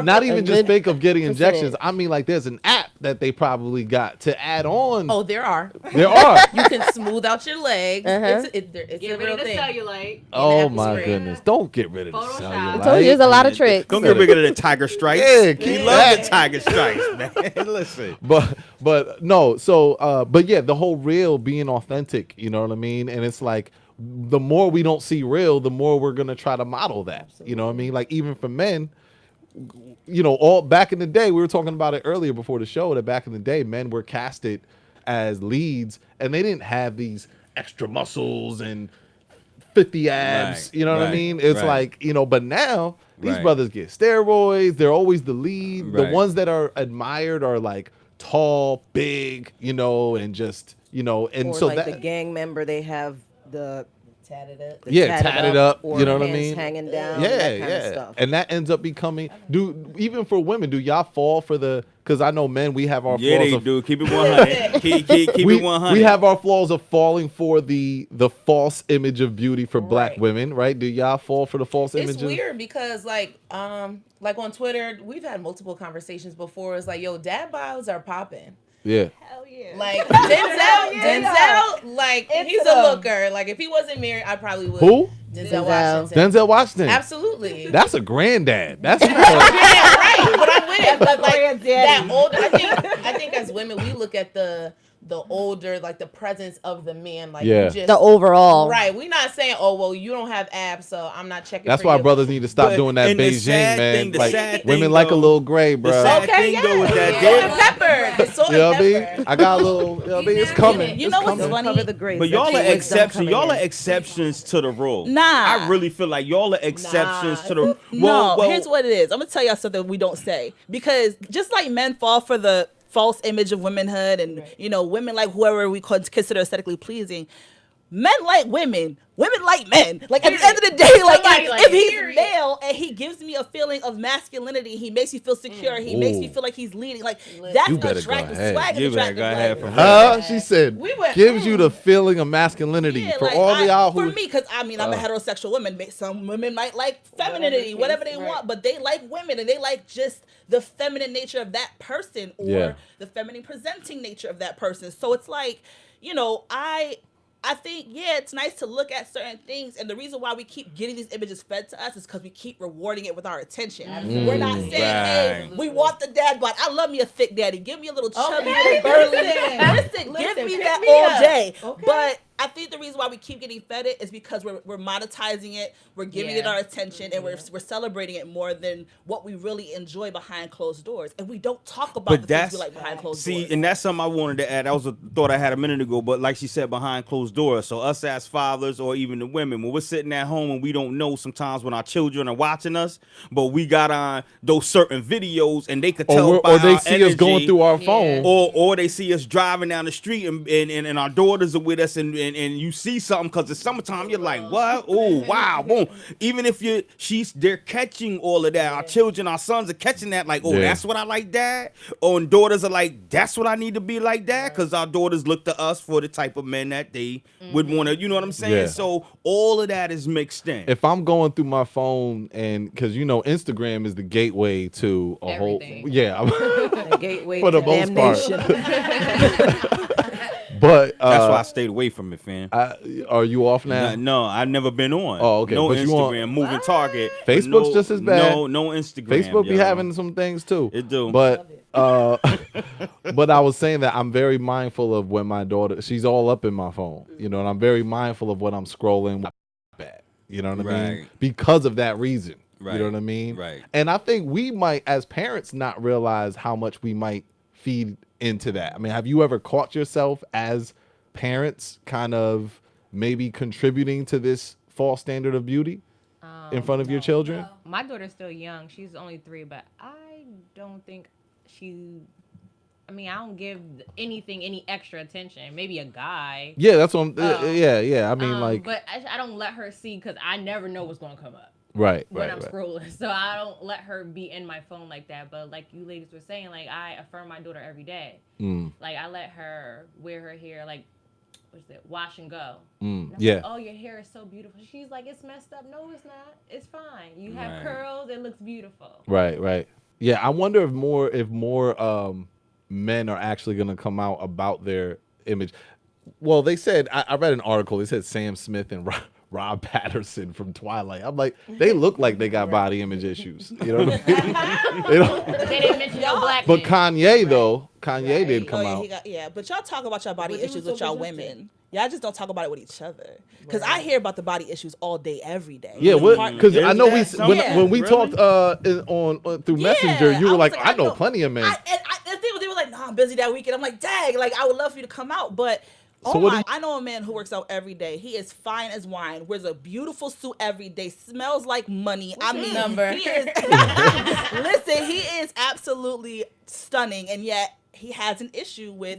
not even just fake of getting injections. I mean like there's an app that they probably got to add on. Oh, there are. There are. You can smooth out your legs. It's get a rid real of the thing. cellulite. Oh my goodness! Don't get rid of the cellulite. I told you there's a lot of tricks. Don't get rid of the tiger stripes. Yeah, he loves the tiger stripes, man. Listen. But no. So but yeah, the whole real being authentic. You know what I mean? And it's like, the more we don't see real, the more we're gonna try to model that. Absolutely. You know what I mean? Like even for men, all back in the day, we were talking about it earlier before the show, that back in the day, men were casted as leads and they didn't have these extra muscles and 50 abs. Right, you know what I mean? It's like, but now these brothers get steroids. They're always the lead. The ones that are admired are like tall, big, and just, and or so like that the gang member, they have the tatted up. Tatted up. Or You know what I hands mean? hanging down. Yeah, that kind of stuff. And that ends up becoming. Even for women, do y'all fall for the? Because I know men, we have our flaws. Yeah, they do. Keep it 100. keep it 100. We have our flaws of falling for the false image of beauty for black women, right? Do y'all fall for the false images? It's weird because like on Twitter, we've had multiple conversations before. It's like, yo, dad bios are popping. Yeah. Hell yeah. Like Denzel, like he's a looker. Like if he wasn't married, I probably would. Who? Denzel Washington. Denzel Washington. Absolutely. That's a granddad. That's yeah, right. But I'm with it. But like granddaddy. that old. I think as women, we look at the the older, like the presence of the man. Like Yeah. you just, The overall. right. We're not saying, oh well, you don't have abs, so I'm not checking. That's for why you. brothers need to stop But- doing that and the Beijing, sad man. thing- the Like sad women thing, like a though- little gray, bro. The sad Okay, thing though is that Salt and they- pepper. The salt You know and what I pepper. mean? I got a little. You know what I mean? It's coming. You It's know what's coming. funny? Cover the grades. But That y'all are cheap wigs don't exceptions. come in Y'all are here. exceptions to the rule. Nah. I really feel like y'all are exceptions to the. No, here's what it is. I'm gonna tell y'all something we don't say, because just like men fall for the false image of womanhood, and women like whoever we consider aesthetically pleasing, men like women. Women like men. Like at the end of the day, like Somebody if, like if it, he's period. male and he gives me a feeling of masculinity, he makes me feel secure. He makes me Ooh. feel like he's leading. Like that's You better go attractive. ahead. Swag is You better attractive. go ahead like, for Huh? She said, We went- gives you the feeling of masculinity. Yeah, For like, all of y'all for who. me, because I'm a heterosexual woman. Some women might like femininity, whatever they want, but they like women and they like just the feminine nature of that person, or Yeah. the feminine presenting nature of that person. So it's like, I think, it's nice to look at certain things, and the reason why we keep getting these images fed to us is because we keep rewarding it with our attention. We're not saying, hey, Right. we want the dad bod. I love me a thick daddy. Give me a little chubby Okay, little burly. listen, Give me pick that me all up. day. Okay. But I think the reason why we keep getting fed it is because we're monetizing it, we're giving it Yeah. our attention, and we're celebrating it more than what we really enjoy behind closed doors. And we don't talk about But the things that's we like behind closed see, doors. and that's something I wanted to add. That was a thought I had a minute ago, but like she said, behind closed doors. So us as fathers, or even the women, when we're sitting at home and we don't know sometimes when our children are watching us, but we got on those certain videos and they could tell by Or they our see us going energy, through our phone. or they see us driving down the street and our daughters are with us, and you see something because it's summertime. You're like, what? Oh, wow, boom. Even if they're catching all of that. Our children, our sons are catching that. Like, oh, Yeah. that's what I like, Dad. Oh, and daughters are like, that's what I need to be like, Dad. Because our daughters look to us for the type of men that they would want to. You know what I'm saying? Yeah. So all of that is mixed in. If I'm going through my phone, and because Instagram is the gateway to a Everything. whole, yeah, The gateway for the to most part. damnation. But That's why I stayed away from it, fam. are you off now? No, I've never been on. Oh, okay, No but you on- Instagram, moving target. Facebook's no, just as bad. No Instagram. Facebook be yo. having some things too. It do. But but I was saying that I'm very mindful of when my daughter, she's all up in my phone, and I'm very mindful of what I'm scrolling at. You know what I mean? Right. Because of that reason. Right. You know what I mean? Right. And I think we might, as parents, not realize how much we might feed into that. I mean, have you ever caught yourself as parents kind of maybe contributing to this false standard of beauty in front of your children? My daughter's still young. She's only 3, but I don't think I don't give anything any extra attention. Maybe a guy. Yeah, that's what I'm, yeah. I mean, But I don't let her see, because I never know what's going to come up right, when right, I'm right. scrolling. So I don't let her be in my phone like that. But like you ladies were saying, like, I affirm my daughter every day. Mm, Like, I let her wear her hair, like, what's it, wash and go. And I'm yeah. like, oh, your hair is so beautiful. She's like, it's messed up. No, it's not. It's fine. You have Right. curls. It looks beautiful. Right. Yeah, I wonder if more men are actually going to come out about their image. Well, they said, I read an article. They said Sam Smith and Rob Patterson from Twilight. I'm like, they look like they got body image issues. You know what I mean? They don't. They didn't mention no black But men. Kanye though, Kanye did come out. But y'all talk about your body But it issues was with so y'all presented. women. Y'all just don't talk about it with each other. Because I hear about the body issues all day, every day. Yeah, The because I Is know that something? when we Really? talked on through Messenger, you I were was like, like, I I know know- plenty of men. they were like, "Nah, I'm busy that weekend." I'm like, "Dang, like I would love for you to come out." But So what do you- I know a man who works out every day. He is fine as wine, wears a beautiful suit every day, smells like money. I mean, number? he is. Listen, he is absolutely stunning, and yet he has an issue with.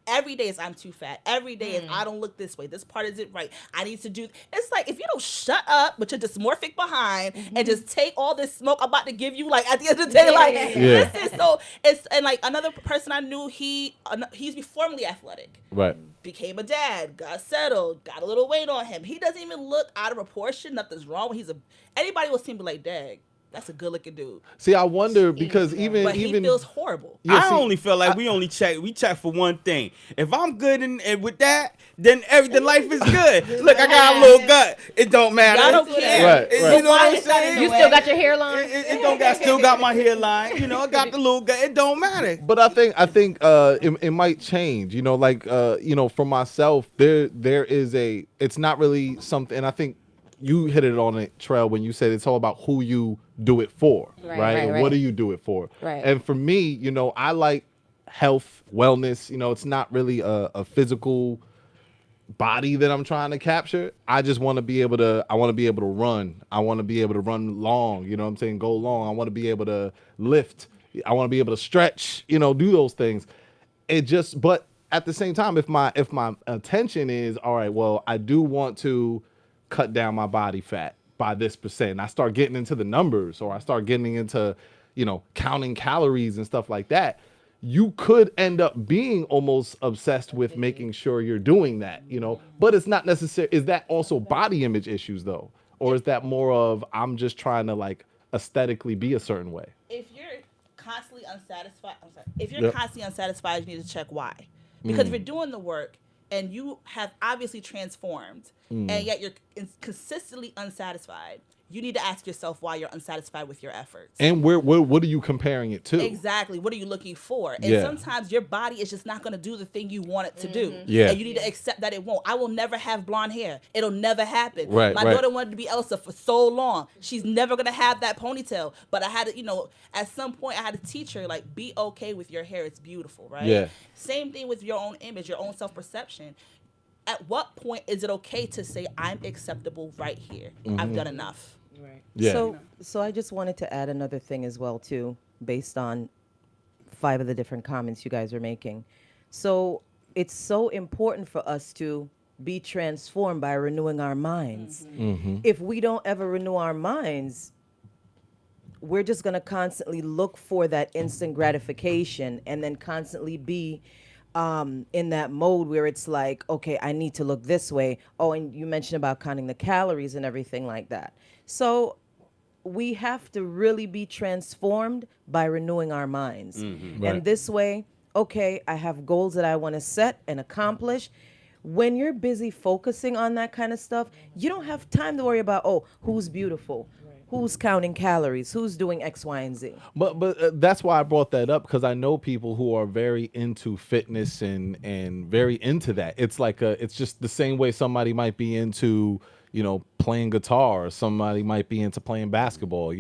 Every day is I'm too fat. Every day is I don't look this way. This part isn't right. I need to do. It's like if you don't shut up, but you're dysmorphic behind, and just take all this smoke I'm about to give you. Like at the end of the day, like Yeah. listen. So it's and like another person I knew, he's formerly athletic, Right. became a dad, got settled, got a little weight on him. He doesn't even look out of proportion. Nothing's wrong. Anybody will seem to be like, "Dag, That's a good looking dude. See, I wonder because But he feels horrible. Yeah, I see, only feel like we check for one thing. If I'm good and with that, then everything life is good. Look, I got a little gut. It don't matter. Y'all don't care. Right, You right. know what I'm saying? You still got your hairline? It don't got still got my hairline. You know, I got the little gut. It don't matter. But I think it might change. You know, like for myself, there is it's not really something. And I think you hit it on it, Trell, when you said it's all about who you do it for, right? And what do you do it for? Right. And for me, I like health, wellness. It's not really a physical body that I'm trying to capture. I just want to be able to. I want to be able to run. I want to be able to run long. You know what I'm saying? Go long. I want to be able to lift. I want to be able to stretch. Do those things. But at the same time, if my attention is all right, well, I do want to cut down my body fat by this percent. And I start getting into the numbers, or I start getting into, counting calories and stuff like that. You could end up being almost obsessed with making sure you're doing that, but it's not necessary. Is that also body image issues though? Or is that more of, I'm just trying to like aesthetically be a certain way? If you're constantly unsatisfied, if you're constantly unsatisfied, you need to check why. Because if you're doing the work and you have obviously transformed, and yet you're consistently unsatisfied, you need to ask yourself why you're unsatisfied with your efforts. And what are you comparing it to? Exactly. What are you looking for? And sometimes your body is just not going to do the thing you want it to do. Yeah. And you need to accept that it won't. I will never have blonde hair. It'll never happen. Right, My right. daughter wanted to be Elsa for so long. She's never going to have that ponytail. But I had to, at some point I had to teach her, like, be okay with your hair. It's beautiful, right? Yeah. Same thing with your own image, your own self-perception. At what point is it okay to say, I'm acceptable right here? I've done enough. Right. Yeah. So I just wanted to add another thing as well too, based on 5 of the different comments you guys are making. So it's so important for us to be transformed by renewing our minds. If we don't ever renew our minds, we're just going to constantly look for that instant gratification and then constantly be in that mode where it's like, okay, I need to look this way. Oh, and you mentioned about counting the calories and everything like that. So we have to really be transformed by renewing our minds. Right. And this way, okay, I have goals that I want to set and accomplish. When you're busy focusing on that kind of stuff, you don't have time to worry about, oh, who's beautiful, who's counting calories, who's doing X, Y, and Z. But that's why I brought that up, because I know people who are very into fitness and very into that. It's like it's just the same way somebody might be into playing guitar, or somebody might be into playing basketball,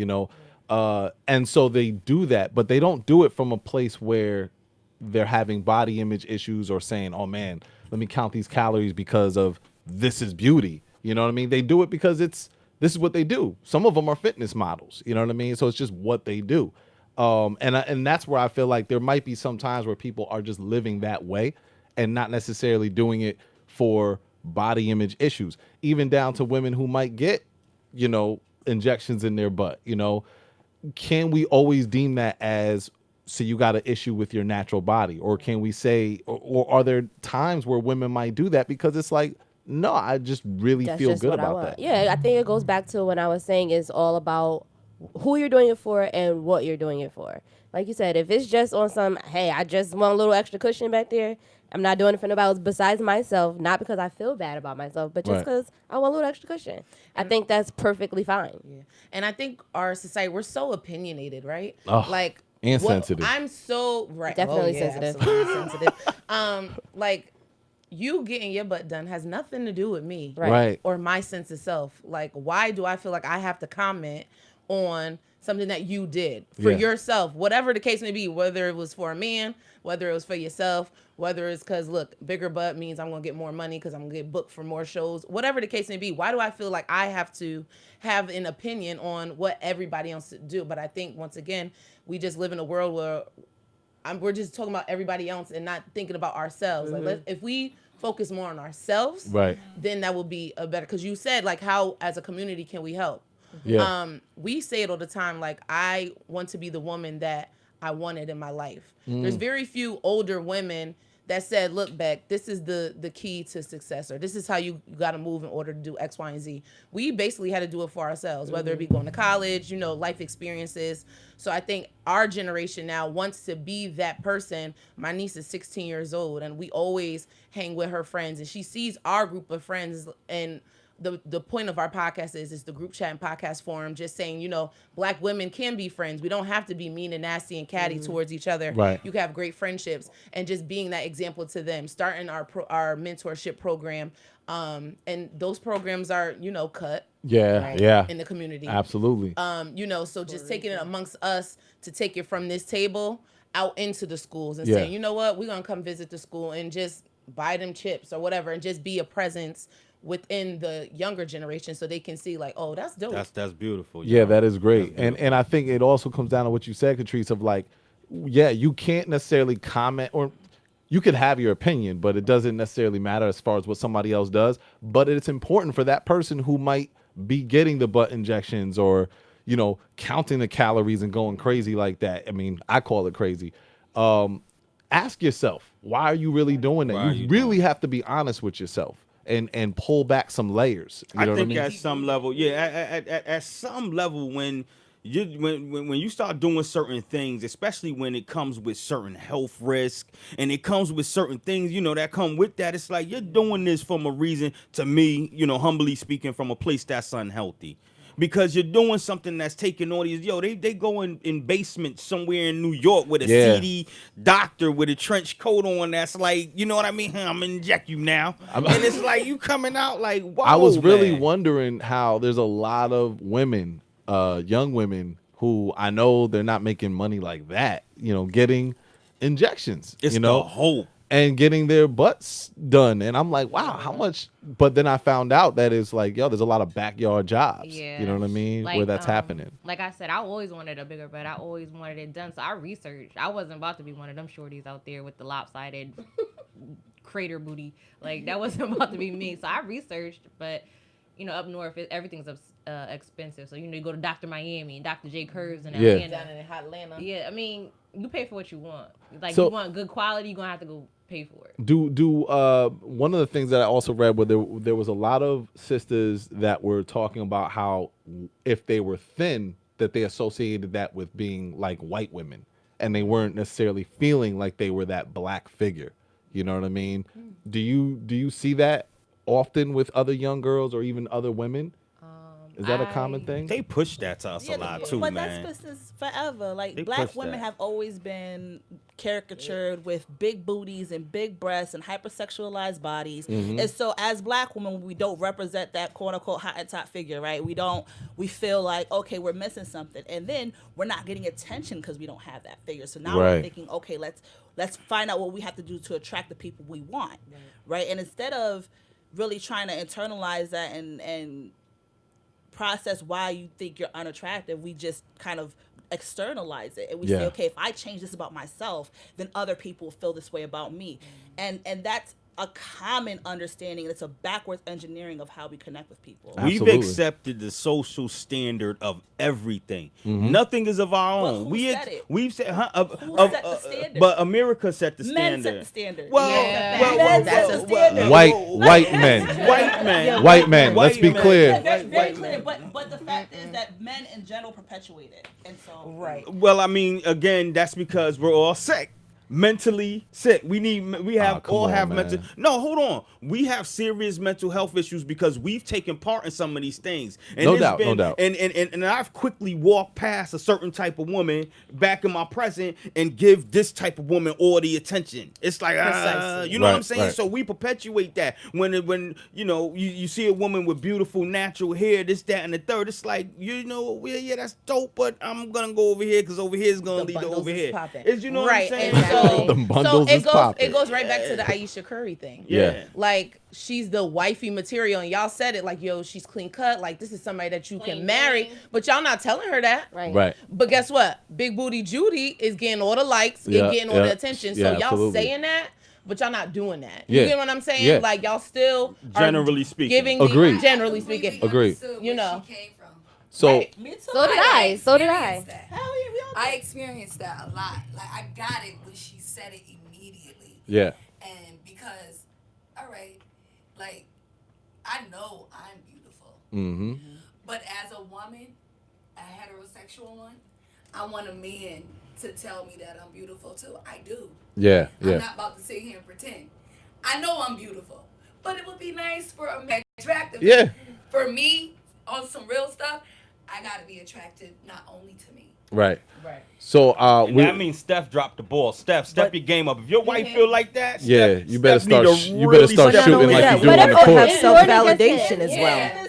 and so they do that, but they don't do it from a place where they're having body image issues or saying, oh man, let me count these calories because of this is beauty. You know what I mean? They do it because this is what they do. Some of them are fitness models, you know what I mean? So it's just what they do. And that's where I feel like there might be some times where people are just living that way and not necessarily doing it for body image issues, even down to women who might get, injections in their butt. Can we always deem that as, so you got an issue with your natural body? Or can we say, or are there times where women might do that because it's like, no, I just really feel just good what I about want. that? Yeah, I think it goes back to when I was saying it's all about who you're doing it for and what you're doing it for. Like you said, if it's just on some, hey, I just want a little extra cushion back there, I'm not doing it for nobody else besides myself, not because I feel bad about myself, but just because I want a little extra cushion. I think that's perfectly fine. Yeah. And I think our society, we're so opinionated, right? Ugh, and sensitive. I'm so Definitely sensitive. Absolutely sensitive. Like, you getting your butt done has nothing to do with me, Right. or my sense of self. Like, why do I feel like I have to comment on something that you did for yourself, whatever the case may be, whether it was for a man, whether it was for yourself, whether it's because, look, bigger butt means I'm going to get more money because I'm going to get booked for more shows, whatever the case may be. Why do I feel like I have to have an opinion on what everybody else do? But I think, once again, we just live in a world where we're just talking about everybody else and not thinking about ourselves. Like, if we focus more on ourselves, then that will be a better, because you said, like, how as a community can we help? Yeah. We say it all the time, like, I want to be the woman that I wanted in my life. There's very few older women that said, look, Beck, this is the key to success, or this is how you got to move in order to do X, Y, and Z. We basically had to do it for ourselves, whether it be going to college, life experiences. So I think our generation now wants to be that person. My niece is 16 years old, and we always hang with her friends, and she sees our group of friends. And the point of our podcast is the group chat and podcast forum, just saying, Black women can be friends. We don't have to be mean and nasty and catty towards each other. Right. You can have great friendships, and just being that example to them, starting our mentorship program. And those programs are, cut. Yeah, yeah. In the community. Absolutely. So just taking it amongst us to take it from this table out into the schools and Yeah. saying, you know what, we're going to come visit the school and just buy them chips or whatever, and just be a presence within the younger generation so they can see like, oh, that's dope. That's beautiful. Yeah, that is great. And I think it also comes down to what you said, Catrice, of like, yeah, you can't necessarily comment, or you could have your opinion, but it doesn't necessarily matter as far as what somebody else does. But it's important for that person who might be getting the butt injections or, counting the calories and going crazy like that. I mean, I call it crazy. Ask yourself, why are you really doing that? You really have to be honest with yourself and pull back some layers. You know I think what I mean? at some level, at some level, when you start doing certain things, especially when it comes with certain health risk and it comes with certain things, that come with that, it's like you're doing this from a reason, to me, humbly speaking, from a place that's unhealthy. Because you're doing something that's taking all these, they go in basement somewhere in New York with a seedy doctor with a trench coat on that's like, you know what I mean? I'm gonna inject you now. And it's like you coming out like, wow. I was really wondering how there's a lot of women, young women, who I know they're not making money like that, getting injections, It's the hope. and getting their butts done. And I'm like, wow, how much? But then I found out that it's like, there's a lot of backyard jobs. Yeah. You know what I mean? Like, where that's happening. Like I said, I always wanted a bigger butt. I always wanted it done. So I researched. I wasn't about to be one of them shorties out there with the lopsided crater booty. Like, that wasn't about to be me. So I researched, but up north, everything's expensive. So, you go to Dr. Miami and Dr. J. Curves and Atlanta. Down in hot Atlanta. Yeah, I mean, you pay for what you want. Like, So- you want good quality, you're going to have to go pay for it. Do one of the things that I also read where there was a lot of sisters that were talking about how if they were thin, that they associated that with being like white women, and they weren't necessarily feeling like they were that Black figure. You know what I mean? Do you see that often with other young girls or even other women? Is that a common thing? They push that to us a lot too, but man. that's business forever. Like, They Black push women that. have always been caricatured with big booties and big breasts and hypersexualized bodies. And so as Black women, we don't represent that quote unquote hot and top figure, right? We feel like, okay, we're missing something. And then we're not getting attention because we don't have that figure. So now we're Right. thinking, okay, let's find out what we have to do to attract the people we want. Right? And instead of really trying to internalize that and process why you think you're unattractive, we just kind of externalize it, and we say, okay, if I change this about myself, then other people feel this way about me. And that's a common understanding. It's a backwards engineering of how we connect with people. We've Absolutely. accepted the social standard of everything. Nothing is of our But own. who We set it? We've set, Who set the standard? But America set the Men standard. set the standard. Well, Yeah. well, That's well, a standard. White men. White men. White men. Let's be men. clear. Yeah, very, very White clear. men. But the fact is that men in general perpetuate it, and so Well, I mean, again, that's because we're all sick. Mentally sick. We have come all on, have man. mental. No, hold on. We have serious mental health issues because we've taken part in some of these things. And No it's doubt, no been- doubt. And I've quickly walked past a certain type of woman back in my present and give this type of woman all the attention. It's like, Precisely. you know what I'm Right, saying? right. So we perpetuate that. When you see a woman with beautiful natural hair, this, that, and the third, it's like, that's dope, but I'm gonna go over here because over here is gonna The lead to bundles over is here. popping. Is you know Right, what I'm saying? and so- The bundles is popping. it goes right back to the Aisha Curry thing. Yeah. Like, she's the wifey material, and y'all said it like, yo, she's clean cut. Like, this is somebody that you can Clean marry, bang. but y'all not telling her that. Right. But guess what? Big Booty Judy is getting all the likes Yeah, and getting all yeah, the attention. So yeah, y'all absolutely. saying that, but y'all not doing that. Yeah. You get what I'm saying? Yeah. Like, y'all still are Generally speaking. giving Agreed. generally speaking. Agreed. You know. She came from. So Right. me too. So did I. So did I. experienced that. Hell yeah, we all I experienced that a lot. Like, I got it, but she said it immediately. yeah. because, all right, like, I know I'm beautiful. Mm-hmm. But as a woman, a heterosexual one, I want a man to tell me that I'm beautiful too. I do. Yeah, I'm yeah. not about to sit here and pretend. I know I'm beautiful, but it would be nice for a man attractive. Yeah. For me, on some real stuff, I gotta be attractive not only to me. Right. Right. So And that means Steph dropped the ball. Step your game up. If your wife feel like that, yeah, you better Steph need start. to You better really start step shooting up. like that, you we do on the have court. self-validation as well.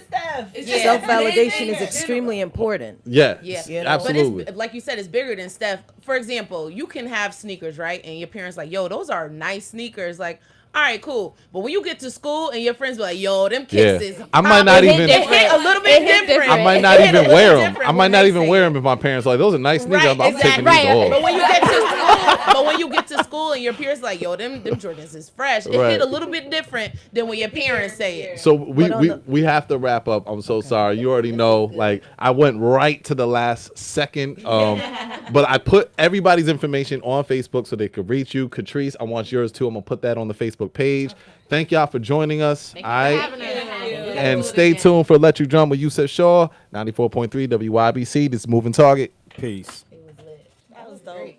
It's Yeah. Self-validation is extremely important. Yeah, Yeah, You know? absolutely. But it's, like you said, it's bigger than Steph. For example, you can have sneakers, right? And your parents like, yo, those are nice sneakers. Like, all right, cool. But when you get to school and your friends be like, yo, them kicks is I might not It hit even. different. It hit a little bit It hit different. I might It not hit a even little wear them. different I might when not they even say wear it. them if my parents are like, those are nice sneakers. Right, I'm taking exactly. these off. But when you get to school, and your peers like, yo, them Jordans is fresh. It Right. hit a little bit different than when your parents say it. So But on we have to wrap up. I'm so sorry. You already know. Like I went right to the last second. But I put everybody's information on Facebook so they could reach you. Catrice, I want yours too. I'm gonna put that on the Facebook page. Thank y'all for joining us. And stay tuned for Let You Drum with Yusef Shaw, 94.3 WYBC. This is Moving Target. Peace. That was dope.